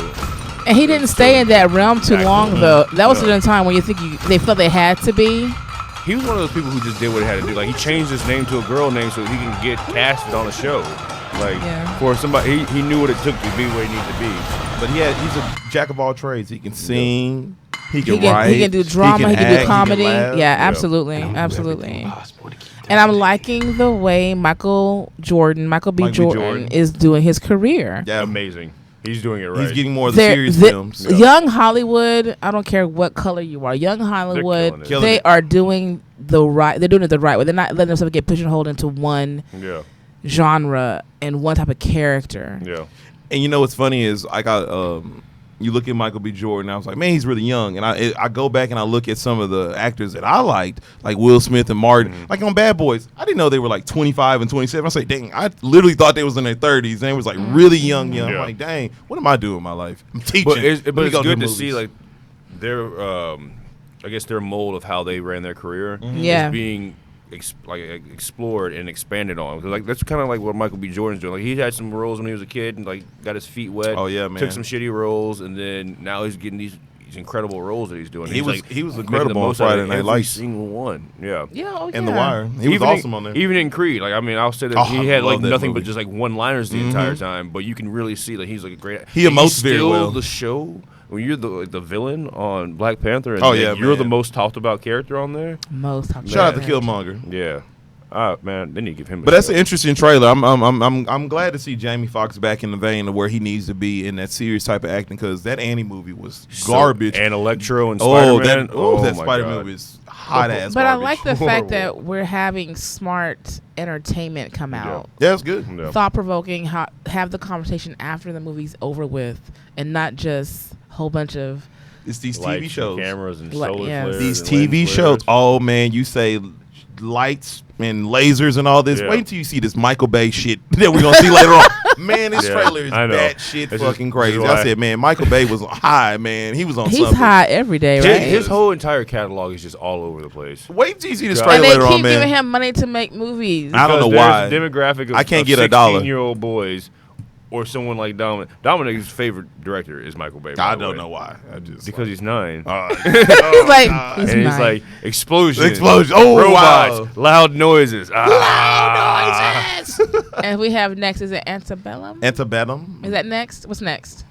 And he didn't stay in that realm too long, though. That was the time when you think they felt they had to be. He was one of those people who just did what he had to do. Like, he changed his name to a girl name so he can get casted on a show. Like, for somebody, he knew what it took to be where he needed to be. But he's a jack of all trades. He can sing. He can write. He can do drama. He can do comedy. Yeah, absolutely. And I'm liking the way Michael B. Jordan is doing his career. Yeah, amazing. He's doing it right. He's getting more of the serious films. Young Hollywood, I don't care what color you are. Young Hollywood, they are doing the right. They're doing it the right way. They're not letting themselves get pigeonholed into one genre and one type of character. Yeah. And you know what's funny is I got you look at Michael B. Jordan, I was like, man, he's really young. And I go back and I look at some of the actors that I liked, like Will Smith and Martin. Like on Bad Boys, I didn't know they were like 25 and 27. I was like, dang, I literally thought they was in their 30s. And they was like really young. I'm like, dang, what am I doing with my life? I'm teaching. But it's good to see like their, I guess their mold of how they ran their career is being explored and expanded on. Cause like that's kind of like what Michael B. Jordan's doing. Like he had some roles when he was a kid and like got his feet wet. Oh yeah, man. Took some shitty roles and then now he's getting these incredible roles that he's doing. He was incredible on Friday Night Lights. Single one, And The Wire. He was awesome on there. Even in Creed, like I mean, I'll say that he had like nothing but just like one-liners the entire time, but you can really see that he's like a great. He emotes very well. The show. When you're the villain on Black Panther, and man. you're the most talked about character on there. Shout out to Killmonger. Yeah. Man, they need to give him. But that's an interesting trailer. I'm glad to see Jamie Foxx back in the vein of where he needs to be in that serious type of acting because that Annie movie was garbage. And Electro and Spider-Man. That Spider-Man movie is hot ass. But garbage. I like the fact that we're having smart entertainment come out. Yeah, it's good. Yeah. Thought provoking. Have the conversation after the movie's over with, and not just a whole bunch of. It's these lights TV shows, and cameras and solar flares. These TV shows. Oh man, you say lights and lasers and all this. Wait until you see this Michael Bay shit that we're gonna see later on. Man, this trailer is bad shit, fucking crazy. I said, man, Michael Bay was high, man. He was on. He's high every day, right? His whole entire catalog is just all over the place. Wait till you see this trailer later on, man. And they keep giving him money to make movies. I don't know why. Demographic of I can't get $16 a dollar. 16-year-old boys. Or someone like Dominic. Dominic's favorite director is Michael Bay. I don't know why. Because he's 9. He's like, he's like explosions. Oh, robots, wow. loud noises. Loud noises. And we have next. Is it Antebellum? Antebellum. Is that next? What's next?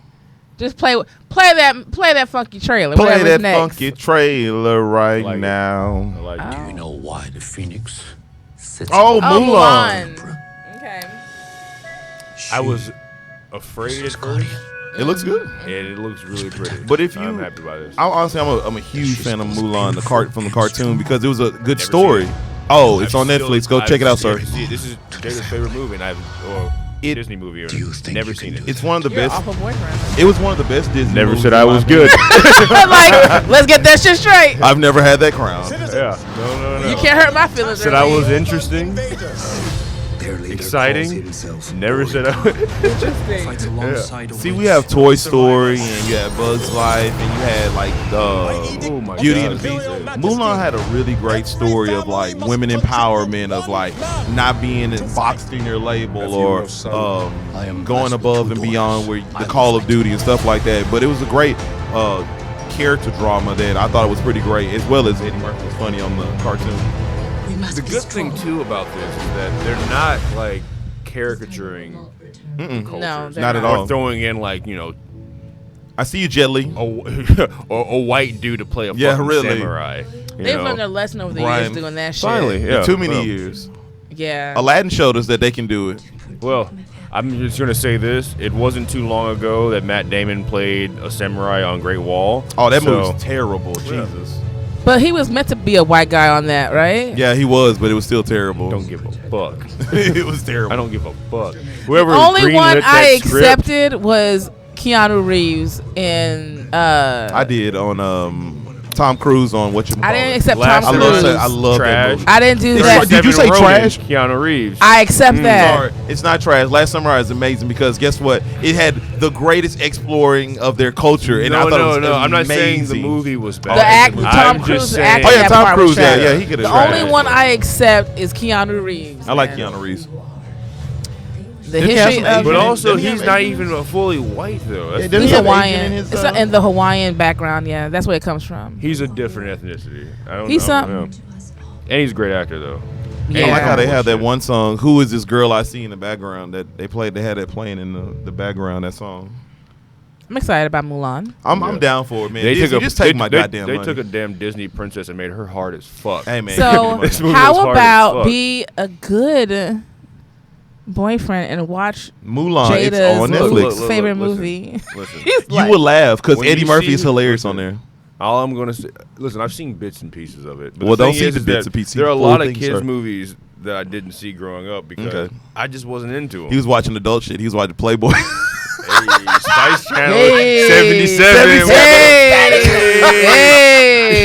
Just play that funky trailer. Play that funky trailer right now. Do you know why the Phoenix sits? Mulan. Okay. I was afraid at first. It looks good. And it looks really pretty. But if I'm happy about this. Honestly, I'm a huge fan of Mulan, from the cartoon, because it was a good story. Oh, it's on Netflix. Go check it out, sir. This is Jada's favorite movie, and Disney movie. Never seen it. It's one of the best. Awful boyfriend. It was one of the best Disney Never movies. said I was good. Like, let's get that shit straight. I've never had that crown. Yeah. No. You can't hurt my feelings. Said I was interesting. Exciting. Never said I was Interesting. See, we have Toy Story, and you had Bug's Life, and you had like Beauty and the Beast. Mulan had a really great story of like women empowerment, of like not being boxed in your label or going above and beyond where the Call of Duty and stuff like that. But it was a great character drama that I thought it was pretty great, as well as Eddie Murphy was funny on the cartoon. The good thing too about this is that they're not like caricaturing cultures. No, not at all. Or throwing in like, you know, I see you, Jet Li. a white dude to play a fucking samurai. They've learned their lesson over the years doing that shit. Finally, yeah. Too many years. Yeah. Aladdin showed us that they can do it. Well, I'm just going to say this. It wasn't too long ago that Matt Damon played a samurai on Great Wall. Oh, that movie's terrible. Jesus. But he was meant to be a white guy on that, right? Yeah, he was, but it was still terrible. Don't give a fuck. It was terrible. I don't give a fuck. Whoever The only one I script, accepted was Keanu Reeves in I did on Tom Cruise on what you I didn't accept Tom Cruise. I love that movie. I didn't do that. Did you say trash? Keanu Reeves. I accept that. Sorry, it's not trash. Last Samurai is amazing because guess what? It had the greatest exploring of their culture, and I thought it was amazing. I'm not saying the movie was bad. The act, Tom Cruise, the acting. Oh yeah, Tom Cruise. Yeah, Yeah, he could have. The only one I accept is Keanu Reeves. I like Keanu Reeves. The history of, but also he's not even a fully white though. He's Hawaiian. It's in the Hawaiian background. Yeah, that's where it comes from. He's a different ethnicity. I don't he's know. something. And he's a great actor though. Yeah. I like how they have that one song. Who is this girl I see in the background that they played? They had it playing in the background. That song. I'm excited about Mulan. I'm down for it, man. They just take my goddamn money. They took a damn Disney princess and made her hard as fuck. Hey man. So how about be a good boyfriend and watch Mulan? It's on Netflix. Favorite movie. Listen. You will laugh because Eddie Murphy is hilarious on there. All I'm gonna say, listen, I've seen bits and pieces of it. But well, don't see the bits and pieces. There are a lot of kids' movies that I didn't see growing up because I just wasn't into them. He was watching adult shit. He was watching Playboy. Spice Channel 77. Hey.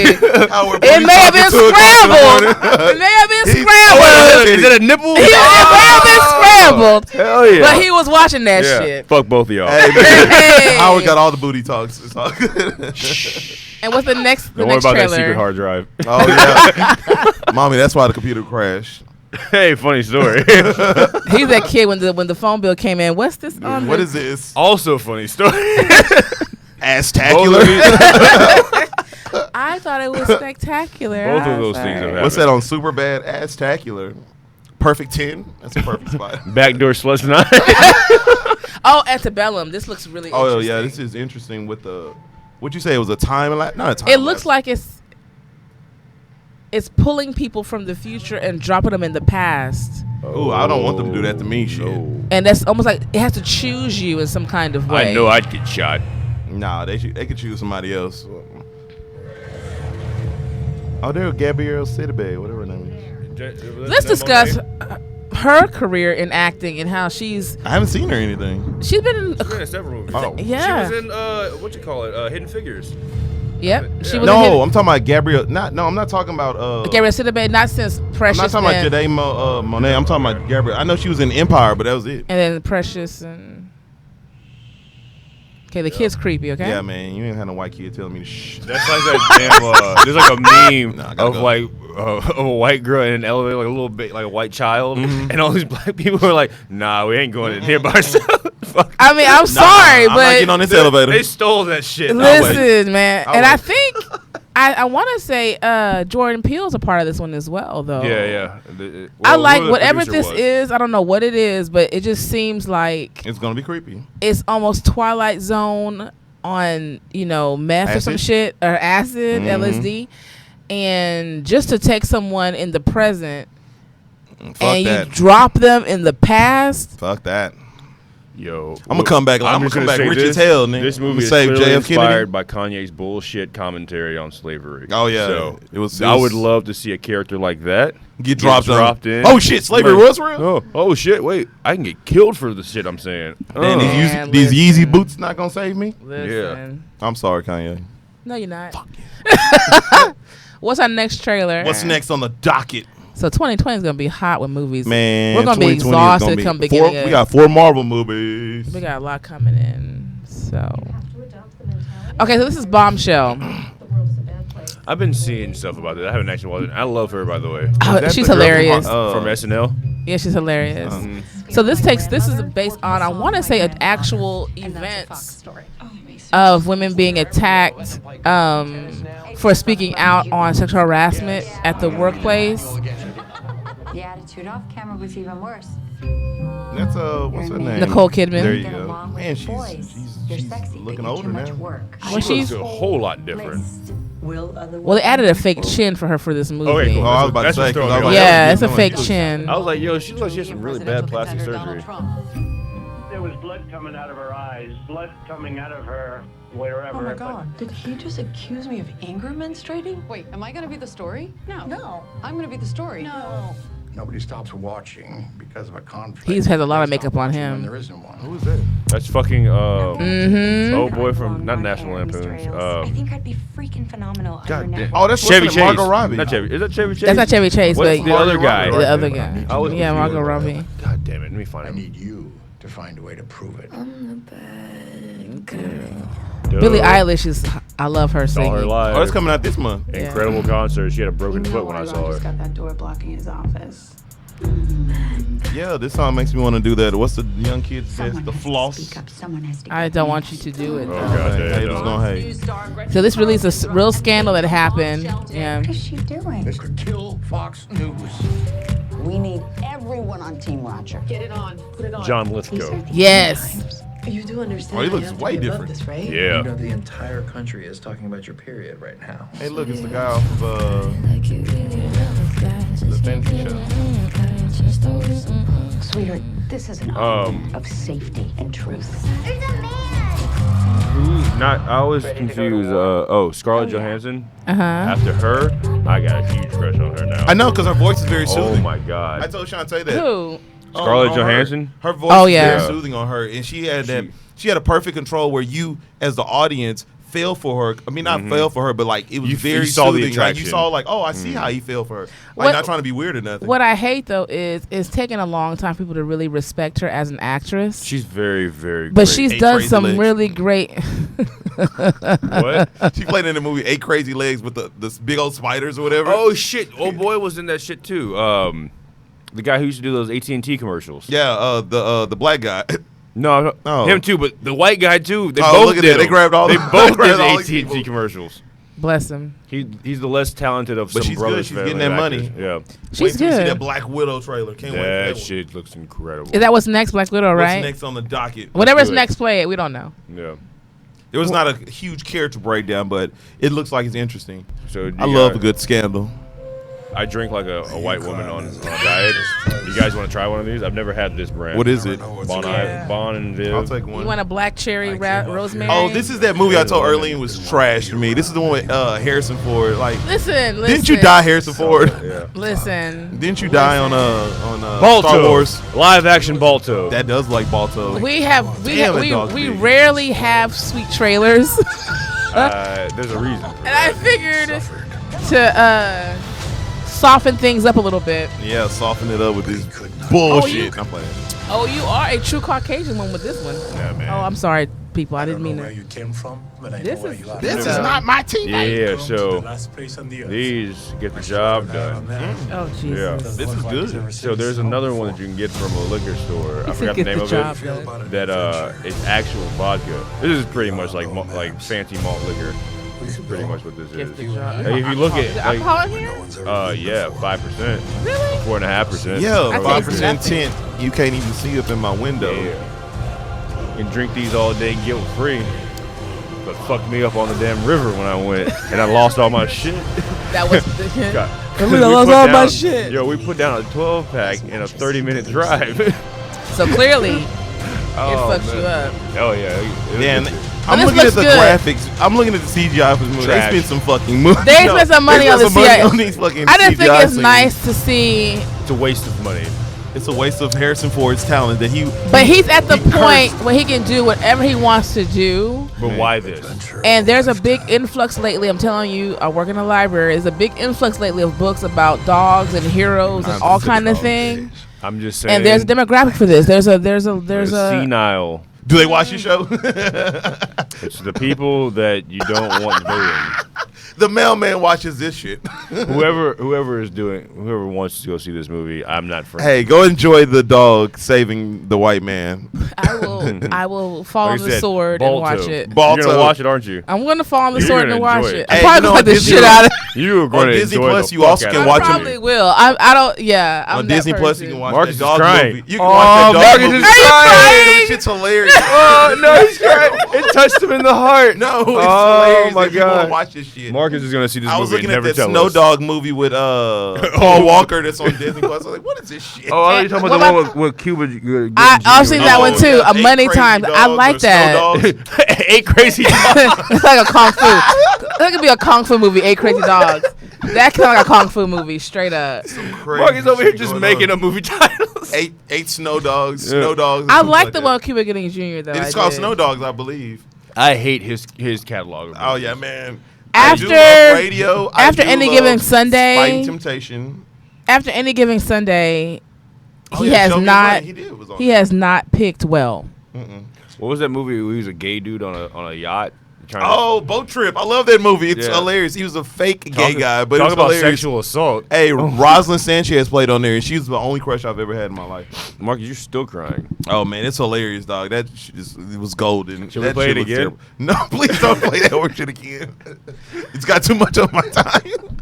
It may have been scrambled. It may have been scrambled. Is that a nipple? It may have been scrambled. Hell yeah. But he was watching that shit. Fuck both of y'all. Hey. Howard got all the booty talks. It's all good. And what's the next Don't worry about trailer? that secret hard drive. Oh, yeah. Mommy, that's why the computer crashed. Hey, funny story. He's that kid when the phone bill came in. What's this on? What is this? Also funny story. Ass-tacular. I thought it was spectacular. Both of those things have happened. What's that on Superbad? Ass-tacular. Perfect 10. That's a perfect spot. Backdoor sluts night. Oh, Antebellum. This looks really interesting. Oh, yeah. This is interesting with the... What'd you say? It was a time lapse? Not a time It lapse. looks like it's pulling people from the future and dropping them in the past. Oh, I don't want them to do that to me, shit. No. And that's almost like it has to choose you in some kind of way. I know I'd get shot. Nah, they could choose somebody else. Oh, they're Gabrielle Sidibe, whatever her name is. Let's discuss her career in acting and how I haven't seen her in anything. She's been in several movies. Oh. Yeah. She was in what you call it? Hidden Figures. Yep. She was No, I'm talking about Gabrielle. I'm not talking about Gabrielle Sidibe, not since Precious. I'm not talking about Jade Monet. I'm talking about Gabrielle. I know she was in Empire, but that was it. And then Precious and okay, the kid's creepy. Okay. Yeah, man, you ain't had no white kid telling me to shh. That's like that damn. There's like a meme of go. like of a white girl in an elevator, like a little bit, like a white child, and all these black people are like, "Nah, we ain't going in here by ourselves." I mean, I'm sorry, I'm not but getting on this elevator. They stole that shit. listen, man, I'll and wait. I think I want to say Jordan Peele's a part of this one as well, though. Yeah. I like whoever the whatever producer this was. is. I don't know what it is, but it just seems like It's gonna be creepy. it's almost Twilight Zone on meth or some Acid? shit or acid, LSD, and just to take someone in the present Fuck and that. you drop them in the past. Fuck that. Yo, I'm gonna come back. I'm gonna come back rich as hell, nigga. This movie is clearly inspired by Kanye's bullshit commentary on slavery. Oh yeah, so it was. I would love to see a character like that get dropped in. Oh shit, slavery was real. Oh shit, wait, I can get killed for the shit I'm saying. Man, these Yeezy boots not gonna save me. Listen. Yeah, I'm sorry, Kanye. No, you're not. Fuck you. What's our next trailer? What's next on the docket? So 2020 is gonna be hot with movies. Man, we're gonna be exhausted come beginning. We got 4 Marvel movies. We got a lot coming in. So, okay, so this is Bombshell. I've been seeing stuff about it. I haven't actually watched it. I love her, by the way. She's hilarious. From SNL. Yeah, she's hilarious. So this is based on, I want to say, an actual events of women being attacked for speaking out on sexual harassment at the workplace. The attitude off camera was even worse. That's what's her name? Nicole Kidman. There you go. Man, she's looking older now. Well, she's a whole lot different. Well, they added a fake chin for her for this movie. Okay, cool. I was about to say. Yeah, it's a fake chin. I was like, yo, she looks like she has some really bad plastic surgery. There was blood coming out of her eyes, blood coming out of her wherever. Oh my God! Did he just accuse me of anger menstruating? Wait, am I gonna be the story? No. I'm gonna be the story. No. Nobody stops watching because of a conflict. He has a lot of makeup on him. There isn't one. Who is that? That's fucking old boy from not National Lampoons. I think I'd be freaking phenomenal. God damn. Oh, that's Chevy Chase. Margot Robbie. Not Chevy. Is that Chevy Chase? That's not Chevy Chase, What's but the other guy. The other guy. Yeah, Margot Robbie. God damn it! Let me find him. I need you to find a way to prove it. I'm the bad girl. Billie Eilish is. I love her Saw singing. her live. Oh, that's coming out this month. Incredible concert. She had a broken foot when I saw her. Just got that door blocking his office. Yeah, this song makes me want to do that. What's the young kid says? The floss. I don't want you to do it. Oh God, Haters gonna hate. So this really is a real scandal that happened. Yeah. What is she doing? This could kill Fox News. We need everyone on Team Roger. Get it on. Put it on. John Lithgow. Yes. You do understand. Oh, he looks way different. This, right? Yeah. You know, the entire country is talking about your period right now. Hey, look, it's the guy off of the Fantasy Show. Sweetheart, this is an argument of safety and truth. I always confuse. Scarlett Johansson. After her, I got a huge crush on her now. I know, because her voice is very soothing. Oh my God. I told Shantae that. Who? Scarlett Johansson. Her voice is very soothing on her, and she had she had a perfect control where you, as the audience, fell for her. I mean, not fell for her, but like it was very saw soothing. the attraction. Like, you saw like, oh, I see how he fell for her. Like, not trying to be weird or nothing. What I hate though is it's taken a long time for people to really respect her as an actress. She's very, very But great. she's done some really great. What? She played in the movie 8 Crazy Legs with the big old spiders or whatever. Oh shit! Old boy was in that shit too. The guy who used to do those AT&T commercials. Yeah, the black guy. No, him too, but the white guy too. They both both did. did. They grabbed all. They both did AT&T people. commercials. Bless him. He's the less talented of but some she's brothers. Good. She's getting that money. Yeah, she's good. See that Black Widow trailer. Can't wait. That shit looks incredible. Is that what's next, Black Widow? Right. What's next on the docket? Whatever's next, play it. We don't know. Yeah. It was not a huge character breakdown, but it looks like it's interesting. So I love a good scandal. I drink like a white woman on a diet. You guys want to try one of these? I've never had this brand. What is it? Bon and Viv. I'll take one. You want a black cherry rosemary? Oh, this is that movie I told Earlene was trash to me. This is the one with Harrison Ford. Like, listen. Didn't you die, Harrison Ford? Yeah. Listen. Didn't you die on Balto. Star Wars? Live action Balto. That does like Balto. We rarely have sweet trailers. There's a reason. And I figured to soften things up a little bit. Yeah, soften it up with this bullshit. I'm playing. Oh, you are a true Caucasian one with this one. Yeah, man. Oh, I'm sorry, people. I didn't mean where to. you came from, but I know This where is you are. This is not my teammate. Yeah, so The last place on the earth. these get the job done. Oh, Jesus. Yeah. This is good. So there's another one that you can get from a liquor store. I forgot the name of it. That is actual vodka. This is pretty much like fancy malt liquor. This is pretty much what this is. Like, if you look at alcohol in here? 5%. Really? 4.5%. Yeah, I taste 5% nothing. tint. You can't even see up in my window. Yeah. You can drink these all day guilt free. But fucked me up on the damn river when I went, and I lost all my shit. That was I lost all my shit. Yo, we put down a 12-pack in a 30-minute drive. So clearly, fucks you up. Oh yeah. Man, I'm looking at the graphics. I'm looking at the CGI for this movie. They spent some fucking money. They spent some money on the CGI. On these fucking I didn't CGI think it's scenes. nice to see. It's a waste of money. It's a waste of Harrison Ford's talent that he. But he's at the point where he can do whatever he wants to do. But why this? And there's a big influx lately. I'm telling you, I work in a library. There's a big influx lately of books about dogs and heroes and all kind of things. I'm just saying. And there's a demographic for this. There's a senile. Do they watch your show? It's the people that you don't want voting. The mailman watches this shit. Whoever wants to go see this movie, I'm not friends. Hey, go enjoy the dog saving the white man. I will fall on the sword Balto. and watch it. You're gonna watch it, aren't you? I'm gonna fall on the sword and watch it. Hey, I'm probably gonna the shit out of it. You are going to Disney enjoy Plus. the You also fuck can out watch I probably will. I don't. Yeah. I'm on that Disney Plus. You person. can watch Marcus that dog is crying. movie. You can watch that dog Marcus movie. is crying. That shit's hilarious. Oh no, he's crying. It touched him in the heart. No, it's oh hilarious. my If you wanna god. watch this shit. Marcus is gonna see this I was movie looking and at never that tell Snow us. Dog movie with Paul Walker that's on Disney Plus. I was like, what is this shit? Oh, are you talking about the one with Cuba? I've seen that one too. yeah, Many 8 Crazy times. Dogs I or like Snow that. Dogs. 8 Crazy Dogs. It's like a kung fu. That could be a kung fu movie. 8 Crazy Dogs. That could be like a kung fu movie. Straight up. Marcus over here just making a movie titles. Eight Snow Dogs. Yeah. Snow Dogs. I like the one with Cuba Gooding Jr. though. It's called Snow Dogs, I believe. I hate his catalog. Oh yeah, man. After radio, Any Given Sunday, Fighting Temptation. After Any Given Sunday, Oh, he yeah, has Show Me not. the Money. Was on He has not picked well. What was that movie where he was a gay dude on a yacht? Oh, Boat Trip. I love that movie. It's hilarious. He was a fake gay guy, but it was about hilarious. sexual assault. Hey, Rosalind Sanchez played on there, and she's the only crush I've ever had in my life. Marcus, you're still crying. Oh man, it's hilarious, dog. That shit it was golden. Should that we play shit it was again? terrible. No, please don't play that horse shit again. It's got too much of my time.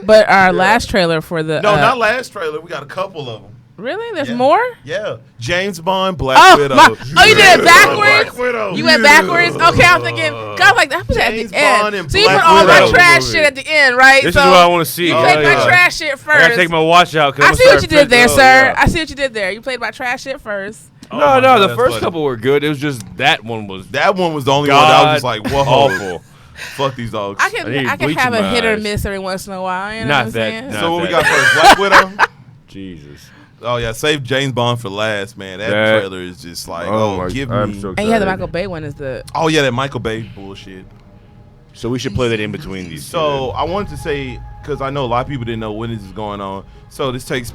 But our last trailer for the not last trailer. We got a couple of them. Really? There's more? Yeah. James Bond, Black Widow. You did it backwards? Black Widow. You went backwards? Okay, I'm thinking, God, like, that was at James the end. Bond and So you Black put all my Widow trash shit at the end, right? This so is what I want to see. You played my trash shit first. I gotta take my watch out. I see what you did there, sir. I see what you did there. You played my trash shit first. No, the first couple were good. It was just that one was the only one that I was just like, whoa. Awful. Fuck these dogs. I can have a hit or miss every once in a while. You know what I'm saying? So what we got first? Black Widow? Jesus. Oh yeah, save James Bond for last, man. That trailer is just like, give me. I'm so and you had the Michael Bay one is the. Oh yeah, that Michael Bay bullshit. So we should play that in between these. So I wanted to say, because I know a lot of people didn't know when this is going on. So this takes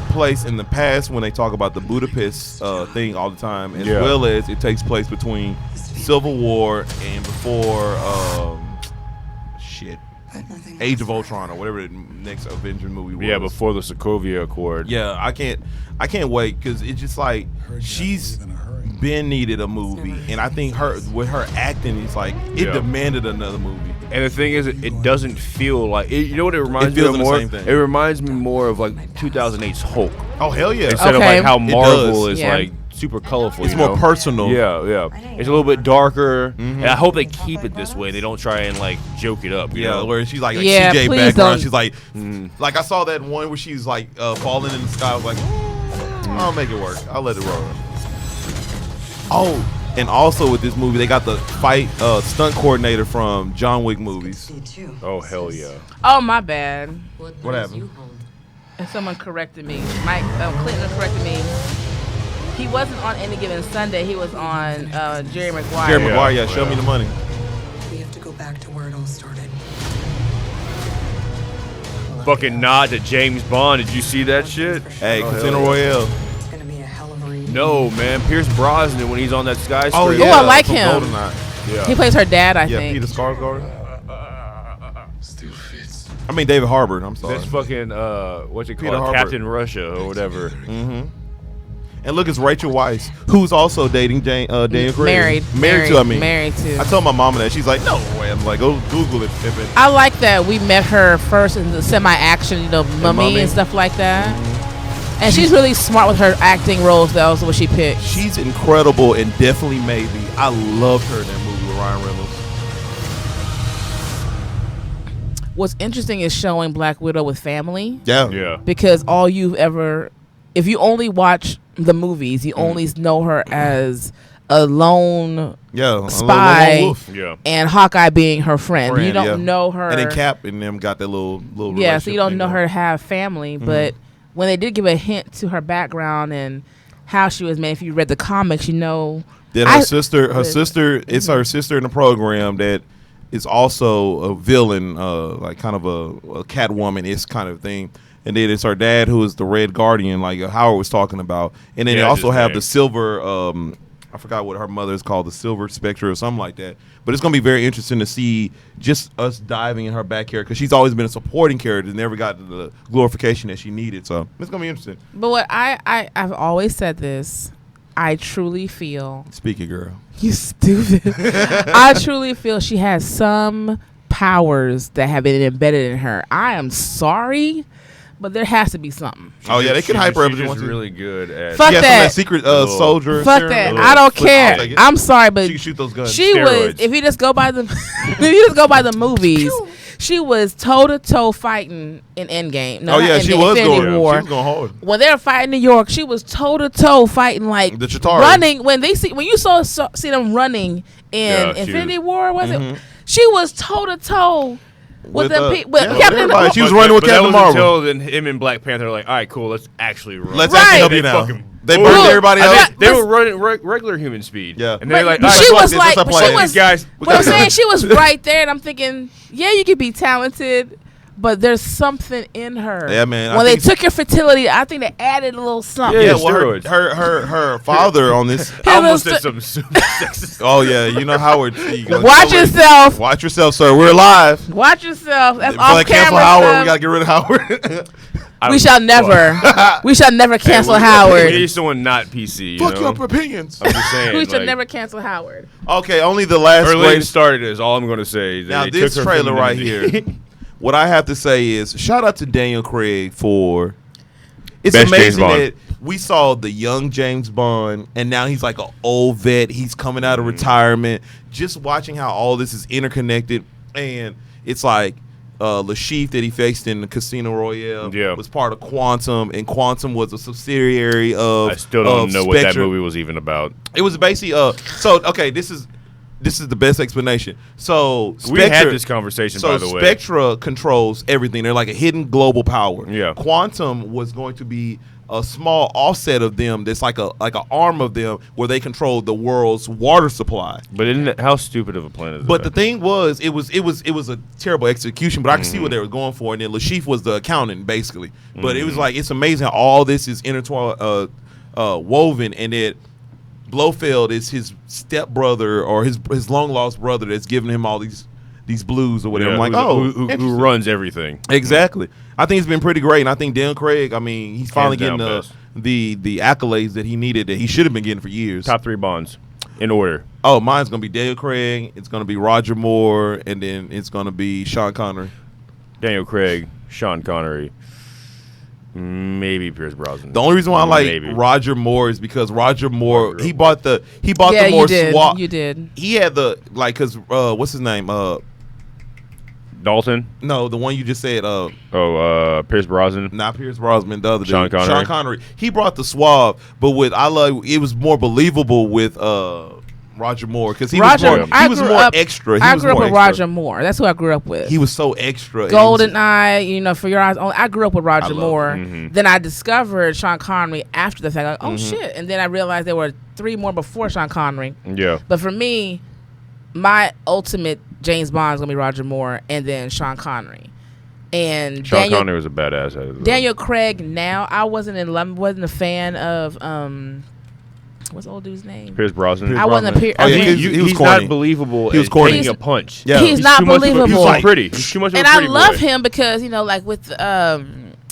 place in the past when they talk about the Budapest thing all the time, as well as it takes place between Civil War and before Age of Ultron or whatever the next Avengers movie was. Yeah, before the Sokovia Accord. Yeah, I can't wait because it's just like she's been needed a movie, and I think with her acting, it's like it demanded another movie. And the thing is, it doesn't feel like you know what it reminds me of more. It reminds me more of like 2008's Hulk. Oh hell yeah! Instead of like how Marvel is like super colorful. It's more personal. Yeah. It's a little bit darker. And I hope they keep it this way. They don't try and like joke it up. You know? Where she's like yeah, CJ please background. don't. She's like I saw that one where she's like falling in the sky. I was like, I'll make it work. I'll let it roll. Oh, and also with this movie, they got the stunt coordinator from John Wick movies. Oh hell yeah! Oh my bad. What happened? And someone corrected me. Mike Clinton corrected me. He wasn't on Any Given Sunday. He was on Jerry Maguire. Jerry Maguire, Show Me the Money. We have to go back to where it all started. Fucking nod to James Bond. Did you see that shit? Hey, Casino Royale. It's gonna be a hell of a read. No, man. Pierce Brosnan when he's on that skyscraper. Oh, I like him. Yeah. He plays her dad, I think. Yeah, Peter Skarsgård. Still fits. I mean David Harbour. I'm sorry. That's fucking what's it Peter called? Harbour. Captain Russia or whatever. Mm-hmm. And look, it's Rachel Weisz, who's also dating Daniel Craig. Married to. I told my mama that. She's like, no way. I'm like, go Google it, Pippin. I like that we met her first in the semi-action, Mummy and stuff like that. And she's really smart with her acting roles. That was what she picked. She's incredible and definitely made me. I loved her in that movie with Ryan Reynolds. What's interesting is showing Black Widow with family. Yeah. Because all you've ever if you only watch the movies, you only know her as a lone spy, lone wolf. And Hawkeye being her friend. You don't know her. And then Cap and them got that little so you don't know her to have family. But when they did give a hint to her background and how she was made, if you read the comics, you know that her sister, it's her sister in the program that is also a villain, like kind of a Catwoman-ish kind of thing. And then it's her dad, who is the Red Guardian, like Howard was talking about. And then they also have the silver, I forgot what her mother is called, the Silver Spectre or something like that. But it's going to be very interesting to see just us diving in her back character, because she's always been a supporting character and never got the glorification that she needed. So it's going to be interesting. But what I've always said this, I truly feel. Speak it, girl. You stupid. I truly feel she has some powers that have been embedded in her. I am sorry, but there has to be something. They can hyper everyone. She's really good at. Fuck that secret soldier. Fuck that. I don't care. I'm sorry, but she can shoot those guns. She was. If you just go by the movies, she was toe to toe fighting in Endgame. No, she was going. War. She was going hard. When they were fighting New York, she was toe to toe fighting like the Chitauri. Running when you see them running in Infinity War, was it? She was toe to toe. With Captain Marvel. She was running with Captain Marvel. Until then him and Black Panther were like, all right, cool, let's actually run. Let's actually help you now. They burned everybody out. They were running regular human speed. Yeah. And they're like, she was like, guys. What I'm saying, she was right there, and I'm thinking, you could be talented, but there's something in her. Yeah, man. When they took your fertility, I think they added a little something. Yeah, well, her father on this. I almost did some super sexist. Oh yeah, you know Howard. Watch yourself. Watch yourself, sir. We're live. Watch yourself. That's off camera cancel Howard. stuff. We gotta get rid of Howard. We shall never cancel Howard. We need someone not PC. Fuck your opinions. I'm just saying. We should never cancel Howard. Okay, only the last. Early started is all I'm going to say. Now this trailer right here. What I have to say is, shout out to Daniel Craig for. It's Best amazing that we saw the young James Bond, and now he's like an old vet. He's coming out of retirement. Just watching how all this is interconnected, and it's like Lashif that he faced in the Casino Royale was part of Quantum, and Quantum was a subsidiary of. I still don't know what that movie was even about. It was basically This is the best explanation. So we had this conversation, by the way. Spectra controls everything. They're like a hidden global power. Yeah. Quantum was going to be a small offset of them. That's like an arm of them where they control the world's water supply. But isn't it, how stupid of a plan is that? But the thing was, it was a terrible execution. But I can see what they were going for. And then Lashif was the accountant, basically. But it was like, it's amazing how all this is intertwined, woven, and that Blofeld is his stepbrother or his long lost brother that's giving him all these blues or whatever. I'm like, who runs everything? Exactly. I think it's been pretty great, and I think Daniel Craig. I mean, he's finally getting the accolades that he needed, that he should have been getting for years. Top 3 Bonds in order. Oh, mine's gonna be Daniel Craig. It's gonna be Roger Moore, and then it's gonna be Sean Connery. Daniel Craig, Sean Connery. Maybe Pierce Brosnan. The only reason why I like Roger Moore is because Roger Moore he bought the more swap. You did. He had the because what's his name? Dalton? No, the one you just said. Pierce Brosnan. Not Pierce Brosnan. The other Sean dude. Connery. Sean Connery. He brought the suave, but it was more believable with Roger Moore because he was more extra. I grew up with Roger Moore. That's who I grew up with. He was so extra. GoldenEye, For Your Eyes Only. I grew up with Roger Moore. Then I discovered Sean Connery after the fact. Like, shit! And then I realized there were 3 more before Sean Connery. Yeah. But for me, my ultimate James Bond is gonna be Roger Moore, and then Sean Connery. And Sean Connery was a badass. Daniel Craig. Now I wasn't a fan of what's the old dude's name? Pierce Brosnan. I wasn't he was he's not believable. He was corny. Taking a punch. Yeah. He's not believable. He's so pretty. He's too much of a And pretty I love boy. him because like with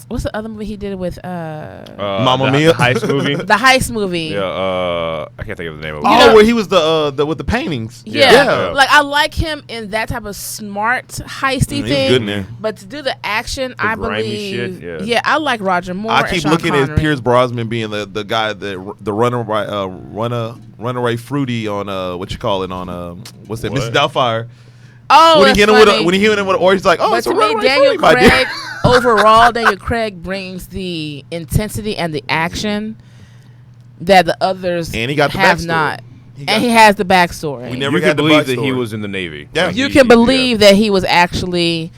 what's the other movie he did with Mamma Mia? The Heist movie. The Heist movie. Yeah. I can't think of the name of it. Where he was the with the paintings. Yeah. Like I like him in that type of smart heisty thing. He's good in there. But to do the action, I grimy believe. shit, I like Roger Moore. I keep and looking Sean at Pierce Brosnan being the guy that the runaway fruity on what you call it on what's that, Mr. Doubtfire. Oh, when he hit him with an orange, he's like, oh, but it's to a me, Daniel Craig overall, Daniel Craig brings the intensity and the action that the others and he got the have backstory. not. He has the backstory. We never can believe that he was in the Navy. Yeah. You can believe that he was actually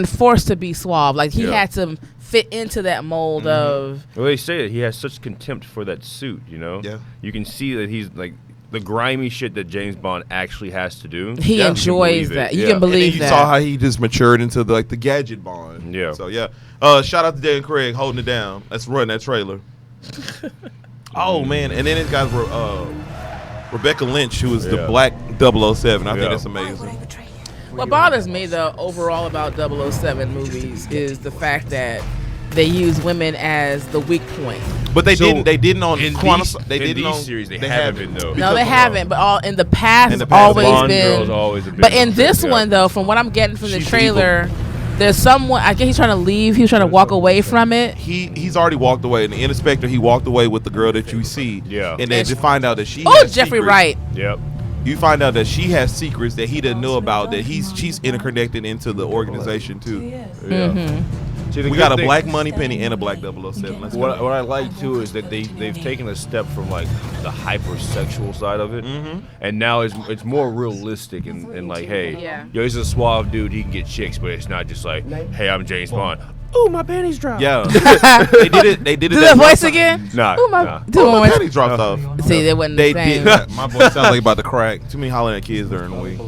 forced to be suave. Like he had to fit into that mold of. Well, they say that he has such contempt for that suit. You know. Yeah. You can see that he's like the grimy shit that James Bond actually has to do. He enjoys that. You can believe that. You saw how he just matured into the gadget Bond. Yeah. So yeah. Shout out to Daniel Craig holding it down. Let's run that trailer. Oh man, and then it got Rebecca Lynch, who is the Black 007. I think that's amazing. What bothers me though overall about 007 movies is the fact that they use women as the weak point. But they didn't on in Quantum. These series they haven't been though. No, they haven't. But in the past, always Bond been. girls always have been. But in this one though, from what I'm getting from the trailer. Evil. There's someone. I guess he's trying to leave. He's trying to walk away from it. He's already walked away. In the Inspector, he walked away with the girl that you see. Yeah. And then to find out that she. Oh, Jeffrey Wright. Yep. You find out that she has secrets that he didn't know about. That she's interconnected into the organization too. Yeah. Mm-hmm. See, we got a black money penny and a black 007. What I like too is that they've taken a step from like the hypersexual side of it, and now it's more realistic and like, hey, yo, he's a suave dude, he can get chicks, but it's not just like, hey, I'm James Bond. Ooh, my panties dropped. Yeah, they did it. They did it. Do that voice again? Nah. Ooh, my panties dropped off. See, they wasn't the same. My voice sounds like about to crack. Too many hollering at kids during the week.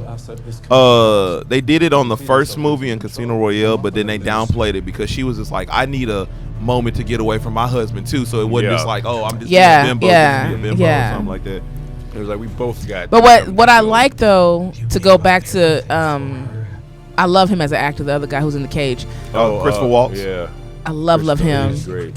They did it on the first movie in Casino Royale, but then they downplayed it because she was just like, I need a moment to get away from my husband too. So it wasn't just like, oh, I'm just being a bimbo, or something like that. It was like we both got. But what I like though, to go back to I love him as an actor. The other guy who's in the cage. Christopher Waltz. Yeah. I love him. Great.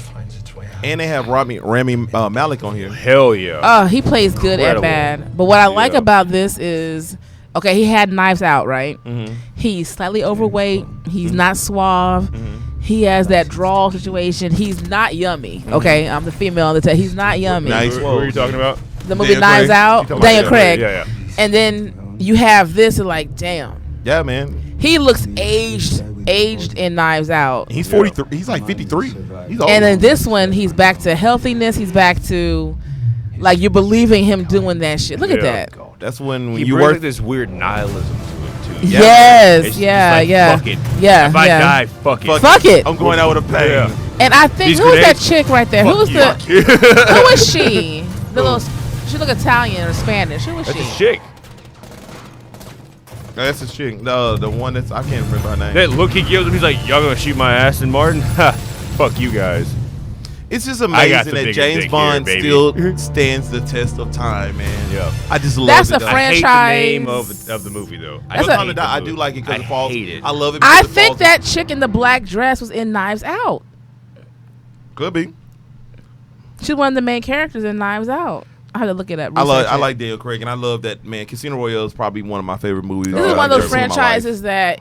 And they have Rami Malek on here. Hell yeah. He plays good at bad. But what I like about this is, okay, he had Knives Out, right? Mm-hmm. He's slightly overweight. He's not suave. Mm-hmm. He has that drawl situation. He's not yummy. Mm-hmm. Okay, I'm the female on the table. He's not yummy. Nice. Who are you talking about? The movie Knives Out. Daniel Craig. Yeah. And then you have this, and like, damn. Yeah, man. He looks aged in Knives Out. He's 43. He's like 53. He's old. And in this one, he's back to healthiness. He's back to, like, you're believing him doing that shit. Look at that. That's when he you brings work this weird nihilism to it too. Yes, it's yeah. Fuck it. Yeah, if I die, fuck it. Fuck it. I'm going out with a bang. Yeah. And I think who was that chick right there? Who was who was she? The little, she look Italian or Spanish. Who was she? That's a chick. That's a chick. The one that's I can't remember her name. That look he gives him, he's like, y'all gonna shoot my ass in Martin? Ha, fuck you guys. It's just amazing that James Bond still stands the test of time, man. Yeah, I just love that's it. That's a franchise. I hate the name of the movie though. I do like it because it falls. I love it. I think that chick in the black dress was in Knives Out. Could be. She's one of the main characters in Knives Out. I had to look it up. I like Daniel Craig, and I love that, man. Casino Royale is probably one of my favorite movies. This is one of those franchises that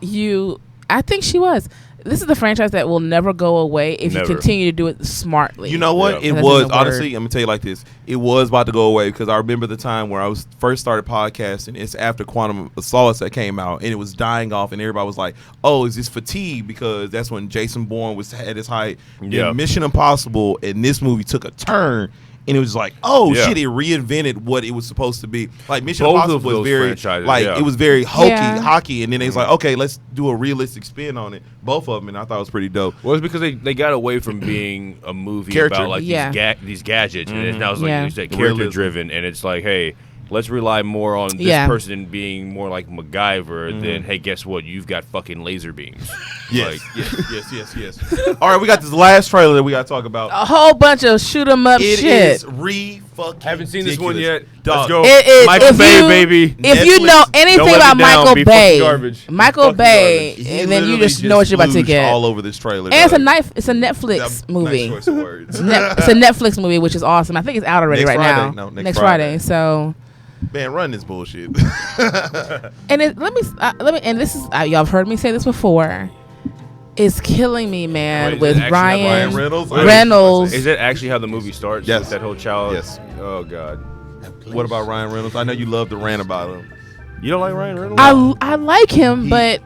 I think she was. This is the franchise that will never go away if you continue to do it smartly. You know what? Yeah. It was, honestly, I'm going to tell you like this. It was about to go away because I remember the time where I was first started podcasting. It's after Quantum of Solace that came out, and it was dying off, and everybody was like, oh, is this fatigue? Because that's when Jason Bourne was at his height. Yeah. Mission Impossible, and this movie took a turn. And it was like, oh shit! It reinvented what it was supposed to be. Like Mission Impossible was very, it was very hockey, and then they was like, okay, let's do a realistic spin on it. Both of them, and I thought it was pretty dope. Well, it's because they got away from being a movie about like these gadgets, and it now it's like you said, character driven, and it's like, hey, let's rely more on this person being more like MacGyver than, hey, guess what? You've got fucking laser beams. Yes, yes. All right, we got this last trailer that we got to talk about. A whole bunch of shoot 'em up shit. It is fucking haven't seen ridiculous. this one yet. Dog. Let's go. Michael Bay, baby. If you know anything about Michael Bay, and then you just know what you're about to get. All over this trailer. And it's a Netflix movie. Nice choice of words. It's a Netflix movie, which is awesome. I think it's out already now. No, next Friday. So. Man, run this bullshit. And let me. And this is y'all have heard me say this before. It's killing me, man. With Ryan Reynolds. Is that actually how the movie starts? Yes. With that whole child. Yes. Oh God. What about Ryan Reynolds? I know you love to rant about him. You don't like Ryan Reynolds? I like him, but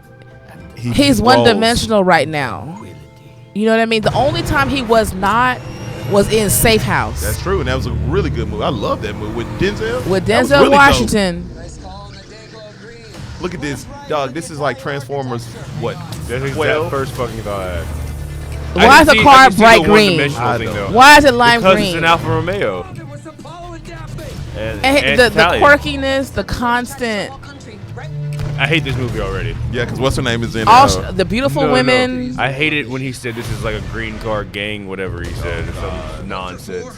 he's one-dimensional right now. You know what I mean? The only time he was not was in Safe House. That's true, and that was a really good movie. I love that movie with Denzel. With Denzel really Washington. Dope. Look at this, dog. This is like Transformers. What? That's that first fucking thought I had. Why is the car bright green? Why is it lime green? Because it's an Alfa Romeo. And the quirkiness, the constant. I hate this movie already. Yeah, because what's her name is in the beautiful women. I hate it when he said this is like a green car gang, whatever he said. It's some nonsense.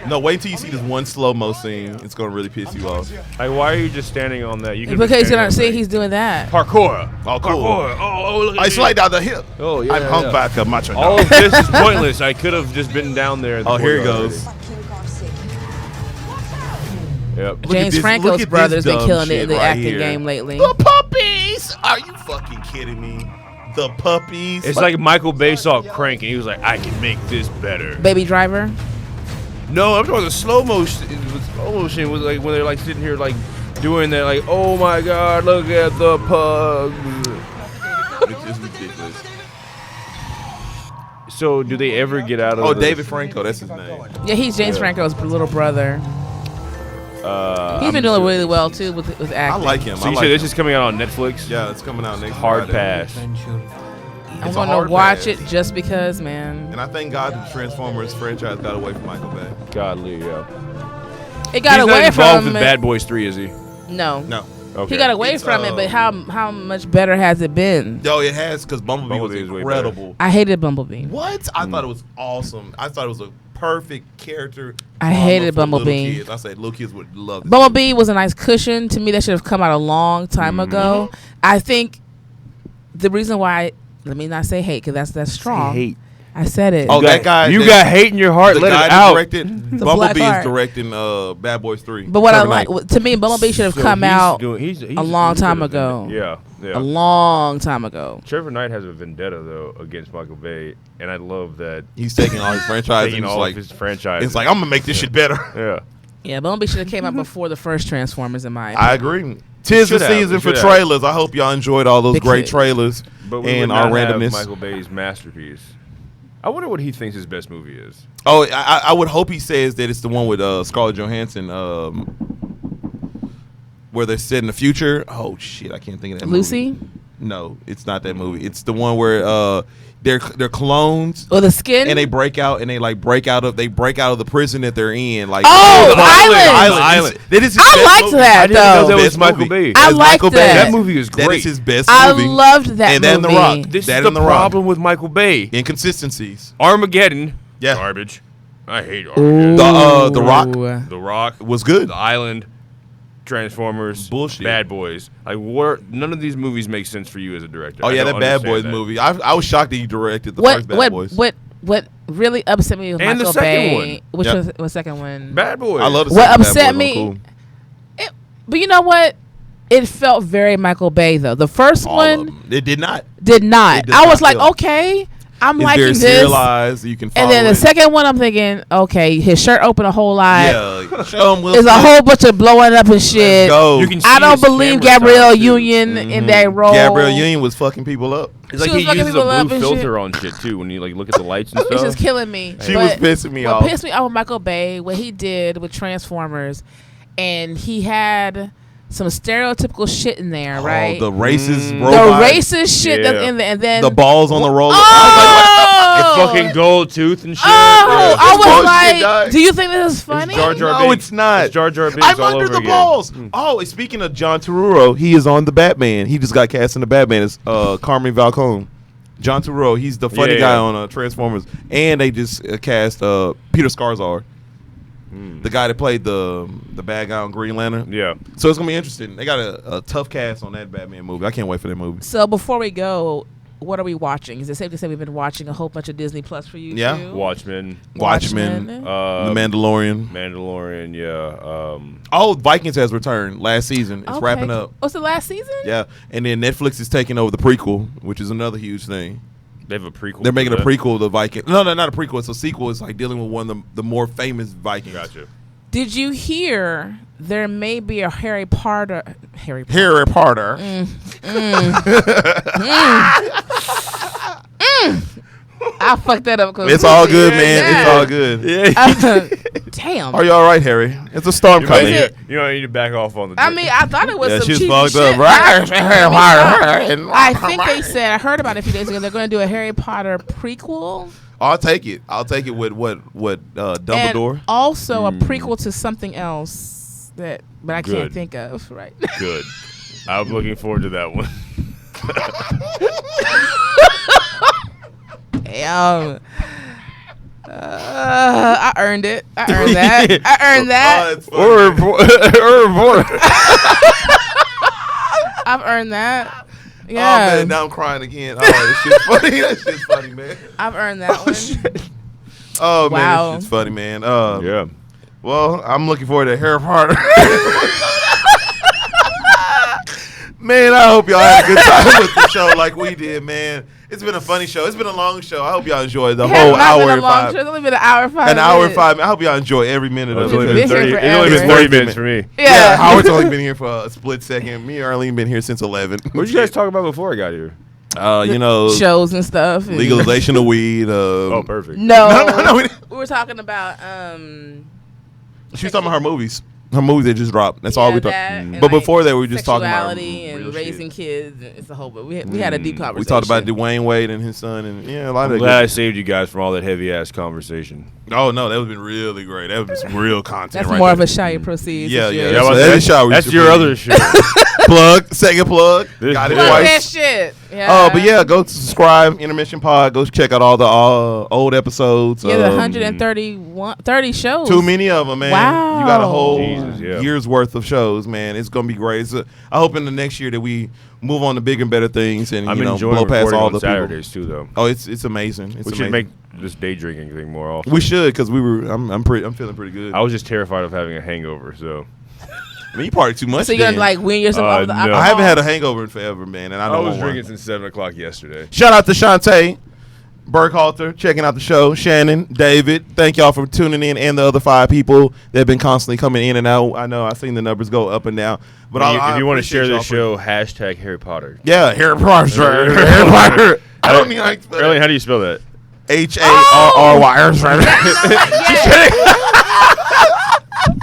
No, wait until you see this one slow-mo scene. It's going to really piss you off. Like, why are you just standing on that? Because he's going to see he's doing that. Parkour. Oh, cool. Parkour. Oh, look at I slide down the hill. Oh, yeah. I'm humpback of macho. All of this is pointless. I could have just been down there. Oh, here he goes. Yep. James Franco's brother's been killing it in the acting game lately. The puppies! Are you fucking kidding me? The puppies. It's like Michael Bay saw Crank and he was like, I can make this better. Baby Driver? No, I'm talking about the slow motion. Slow motion was like when they're like sitting here like doing that, like, oh my God, look at the pugs. It's just ridiculous. So, do they ever get out of? David Franco, that's his name. Yeah, he's James Franco's little brother. He's been doing really well too with acting. I like him. So you said this is coming out on Netflix? Yeah, it's coming out next Hard Friday. pass. I'm going to watch it just because, man. And I thank God the Transformers franchise got away from Michael Bay. Godly, yeah. It got away He's not involved from with Bad Boys 3, is he? No. Okay. He got away from it, but how much better has it been? No, it has, because Bumblebee was incredible. I hated Bumblebee. What? I thought it was awesome. I thought it was a perfect character. I hated Bumblebee. Little I said little kids would love this. Bumblebee was a nice cushion. To me, that should have come out a long time ago. I think the reason why, let me not say hate, because that's strong. Hate. I said it. Oh, that guy. You got hate in your heart. Let it out. Bumblebee is directing Bad Boys 3. But what I like, to me, Bumblebee should have come out a long time ago. Yeah. A long time ago. Trevor Knight has a vendetta though against Michael Bay, and I love that he's taking all his franchises. It's like I'm gonna make this shit better. Yeah. Yeah, Bumblebee should have came out before the first Transformers, in my opinion. I agree. 'Tis the season for trailers. I hope y'all enjoyed all those great trailers and our randomness. Michael Bay's masterpiece. I wonder what he thinks his best movie is. Oh, I would hope he says that it's the one with Scarlett Johansson, where they're set in the future. Oh shit, I can't think of that Lucy? movie. No, it's not that movie. It's the one where they're clones. Or the Skin? And they break out and they break out of the prison that they're in. Like Island. I liked that though. That was Michael Bay. I liked that. That movie is great. That is his best movie. I loved that and movie. And The Rock. This is the problem with Michael Bay. Inconsistencies. Armageddon. Yeah. Garbage. I hate Armageddon. The Rock. The Rock was good. The Island. Transformers, bullshit. Bad Boys. Like, none of these movies make sense for you as a director. Oh yeah, that Bad Boys movie. I was shocked that you directed the first Bad Boys. What really upset me with Michael Bay? Which was the second one? Bad Boys. I love the What second upset Bad Boys me? one, cool. But you know what? It felt very Michael Bay though. The first one, it did not. I was like, okay. I'm it's liking very this. Serialized. You can follow and then the it. second one, I'm thinking, okay, his shirt open a whole lot. Yeah, show him. There's a whole bunch of blowing up and shit. Let's go. You can see I don't his believe camera Gabrielle time, too. Union in that role. Gabrielle Union was fucking people up. It's like She he was uses fucking a people blue up and filter on shit too when you like look at the lights and stuff. It's just killing me. She was pissing me off. What pissed me off with Michael Bay, what he did with Transformers, and he had some stereotypical shit in there, right? The racist The robot. racist shit that's in there, and then the balls on the roller. It's fucking gold tooth and shit. I was bullshit, like, do you think this is funny? Jar Jar No, Binks. it's not. It's Jar Jar Binks I'm all under over the again. balls. Oh, speaking of John Turturro, he is on the Batman. He just got cast in the Batman as Carmine Falcone. John Turturro, he's the funny guy on Transformers, and they just cast Peter Skarsgård, the guy that played the bad guy on Green Lantern. Yeah. So it's gonna be interesting. They got a tough cast on that Batman movie. I can't wait for that movie. So before we go, what are we watching? Is it safe to say we've been watching a whole bunch of Disney Plus for you? Yeah. too? Watchmen. The Mandalorian. Mandalorian. Yeah. Oh, Vikings has returned last season. It's wrapping up. What's the last season? Yeah, and then Netflix is taking over the prequel, which is another huge thing. They have a prequel. They're making a prequel to Viking. No, not a prequel. It's a sequel. It's like dealing with one of the more famous Vikings. Gotcha. Did you hear there may be a Harry Potter? I fucked that up. It's all good, man. It's all good. Damn. Are you all right, Harry? It's a storm coming. You don't need to back off on the. I mean, I thought it was some she's cheesy fucked shit. up, right? I think they said, I heard about it a few days ago, they're going to do a Harry Potter prequel. I'll take it. I'll take it with Dumbledore. And also a prequel to something else but I can't think of right. Good. I'm looking forward to that one. Damn. I earned it. I earned that. I've earned that. Yeah. Oh man, now I'm crying again. Oh, that shit's funny. That shit's funny, man. I've earned that one. Oh wow. man, that shit's funny, man. Yeah. Well, I'm looking forward to Harry Potter. Man, I hope y'all had a good time with the show like we did, man. It's been a funny show. It's been a long show. I hope y'all enjoyed the whole hour and 5. It's only been an hour and 5 An hour and 5. I hope y'all enjoy every minute of it. It's only been 30 minutes for me. Yeah. Howard's only been here for a split second. Me and Arlene been here since 11. What did you guys talk about before I got here? You know, shows and stuff. Legalization of weed. Oh, perfect. No. We were talking about. She was talking about her movies. Her movies that just dropped. That's all we talked. But before that, we were just talking about sexuality and raising kids. It's a whole. But we had a deep conversation. We talked about Dwayne Wade and his son, and a lot of. I'm glad I saved you guys from all that heavy ass conversation. Oh no, that would have been really great. That would have been some real content. That's right more there. of a Shy Proceeds. Yeah. That's your other show. Second plug. Got it Plug twice. that shit. Yeah. But yeah, go subscribe. Intermission Pod. Go check out all the old episodes. Yeah, the 130 shows. Too many of them, man. Wow. You got a whole year's worth of shows, man. It's gonna be great. I hope in the next year that we move on to bigger and better things, and I'm enjoying blow past all the Saturdays people. too, though. Oh, it's amazing. We should make this day drinking thing more often. We should, because I'm feeling pretty good. I was just terrified of having a hangover, so. I mean, you party too much. So you're gonna wean yourself off the alcohol? I haven't had a hangover in forever, man, and I was drinking since 7 o'clock yesterday. Shout out to Shantae Burkhalter checking out the show. Shannon, David, thank y'all for tuning in, and the other 5 people that have been constantly coming in and out. I know I've seen the numbers go up and down, but if you want to share this show, hashtag Harry Potter. Yeah, Harry Potter. Harry Potter. I don't mean like Early, how do you spell that? HARRY.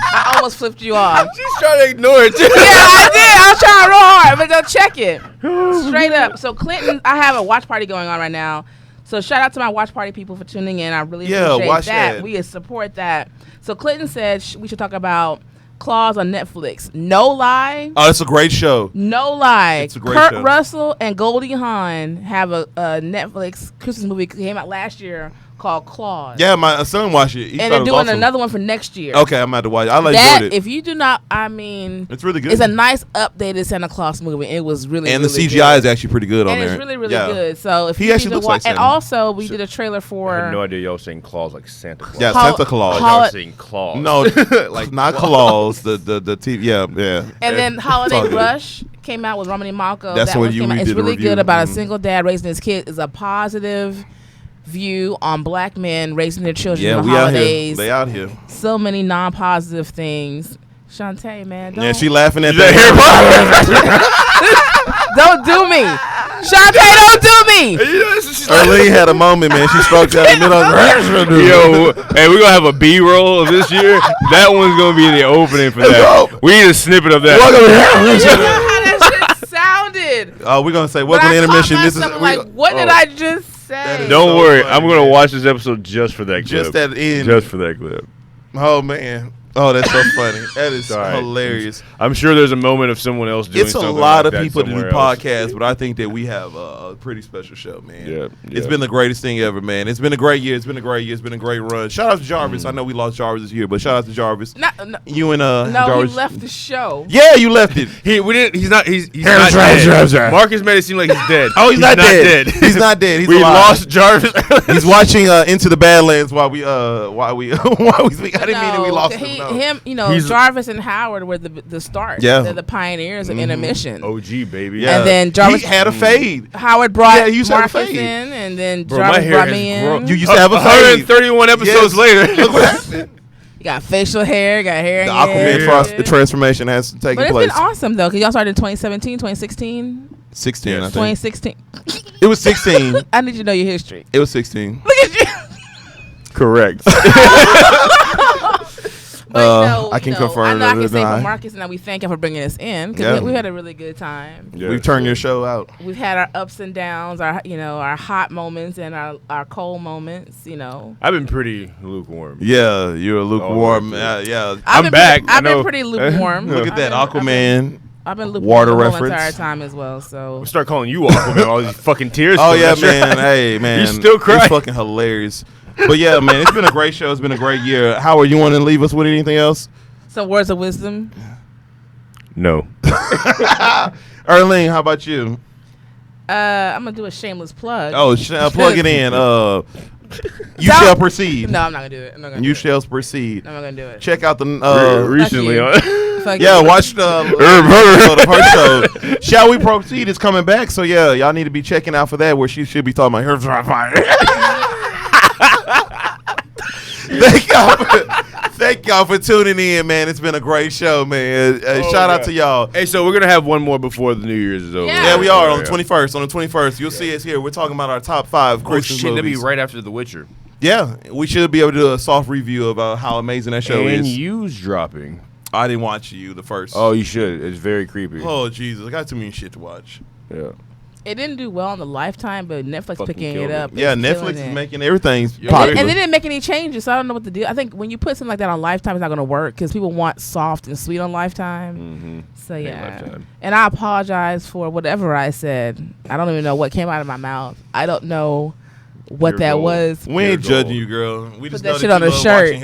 I almost flipped you off. She's trying to ignore it. Yeah, I did. I was trying real hard, but go check it. Straight up. So Clinton, I have a watch party going on right now. So shout out to my watch party people for tuning in. I really appreciate watch that. We support that. So Clinton said we should talk about Claws on Netflix. No lie. Oh, it's a great show. No lie. It's a great Kurt show. Russell and Goldie Hawn have a Netflix Christmas movie that came out last year called Claws. Yeah, my son watched it. And they're doing another one for next year. Okay, I'm about to watch it. I that, enjoyed it. if you do not, I mean, it's really good. It's a nice updated Santa Claus movie. It was really, and really the CGI good. is actually pretty good on there. And it's really, really good. So if he you actually need to looks watch, like Santa. and also we did a trailer for. I had no idea y'all saying claws like Santa Claus. Yeah, Santa Claus. Y'all were saying claws. No, like not claws. The TV. Yeah. And then Holiday Rush came out with Romany Malco. That's that what one you came out. did It's a really review. good about a single dad raising his kid. It's a positive view on black men raising their children in the holidays. They out here. So many non-positive things. Shantae, man. Yeah, she laughing at that. Don't do me. Shantae, don't do me. Arlene had a moment, man. She spoke out in the middle of the Yo, hey, we're going to have a B-roll of this year. That one's going to be in the opening for that. We need a snippet of that. How that shit sounded. Oh, we're going to say, welcome to Intermission. This is what did I just say? Don't worry. I'm going to watch this episode just for that clip. Just that end. Just for that clip. Oh, man. Oh, that's so funny. That is hilarious. I'm sure there's a moment of someone else doing something. It's a lot like of that people to do somewhere podcasts, but I think that we have a pretty special show, man. Yeah. It's been the greatest thing ever, man. It's been a great year. It's been a great year. It's been a great run. Shout out to Jarvis. I know we lost Jarvis this year, but shout out to Jarvis. You and Jarvis. He left the show. Yeah, you left it. He's not dead. Marcus made it seem like he's dead. Oh, he's not dead. He's not dead. He's we alive. lost Jarvis. He's watching Into the Badlands while we I didn't mean that we lost him. No. Him, you know, Jarvis and Howard were the start. Yeah. They're the pioneers of Intermission. OG, baby. Yeah. And then Jarvis had a fade. Howard brought you Marcus in, and then Bro, Jarvis my hair brought me in. You used to have a fade. 131 episodes later. Look what happened. You Got facial hair, got hair. The Aquaman transformation has taken place. But it's been awesome though, because y'all started in 2017, 2016. 16, I think. 2016. It was 16. I need you to know your history. It was 16. Look at you. Correct. I can confirm. I know I can say for Marcus, and we thank him for bringing us in because we had a really good time. Yeah. We've turned your show out. We've had our ups and downs, our hot moments and our cold moments. I've been pretty lukewarm. Yeah, you're lukewarm. Yeah, I'm back. I've been pretty lukewarm. Look at that Aquaman. I've been lukewarm water the reference whole entire time as well. So we'll start calling you Aquaman. All these fucking tears. Oh yeah, man. Hey, man. You still crying? It's fucking hilarious. But yeah, man, it's been a great show. It's been a great year. Howard, you want to leave us with anything else? Some words of wisdom? No. Erling, how about you? I'm going to do a shameless plug. Oh, plug it in. You shall proceed. No, I'm not going to do it. I'm not gonna you shall proceed. I'm not going to do it. Check out the... recently on... Yeah, watch the her show. Shall We Proceed is coming back. So, yeah, y'all need to be checking out for that, where she should be talking about her fire. Thank y'all for tuning in, man. It's been a great show, man. Shout out to y'all. Hey, so we're gonna have one more before the New Year's is over. Yeah, we are on the 21st. On the 21st, you'll see us here. We're talking about our top 5 Christmas movies. That'll be right after The Witcher. Yeah, we should be able to do a soft review of how amazing that show is. And You's dropping. I didn't watch You the first. Oh, you should. It's very creepy. Oh Jesus, I got too many shit to watch. Yeah. It didn't do well on the Lifetime, but Netflix picking it up. Yeah, Netflix is making everything popular. And they didn't make any changes, so I don't know what to do. I think when you put something like that on Lifetime, it's not going to work because people want soft and sweet on Lifetime. Mm-hmm. So, yeah. And I apologize for whatever I said. I don't even know what came out of my mouth. I don't know what that was. We ain't judging you, girl. We just put that know shit that on a shirt.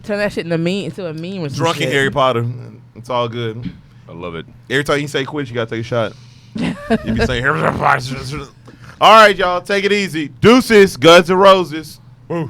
Turn that shit into into a meme. Drunken Harry Potter. It's all good. I love it. Every time you say quit, you got to take a shot. You be saying, all right, y'all, take it easy. Deuces, Guns N' Roses. Woo.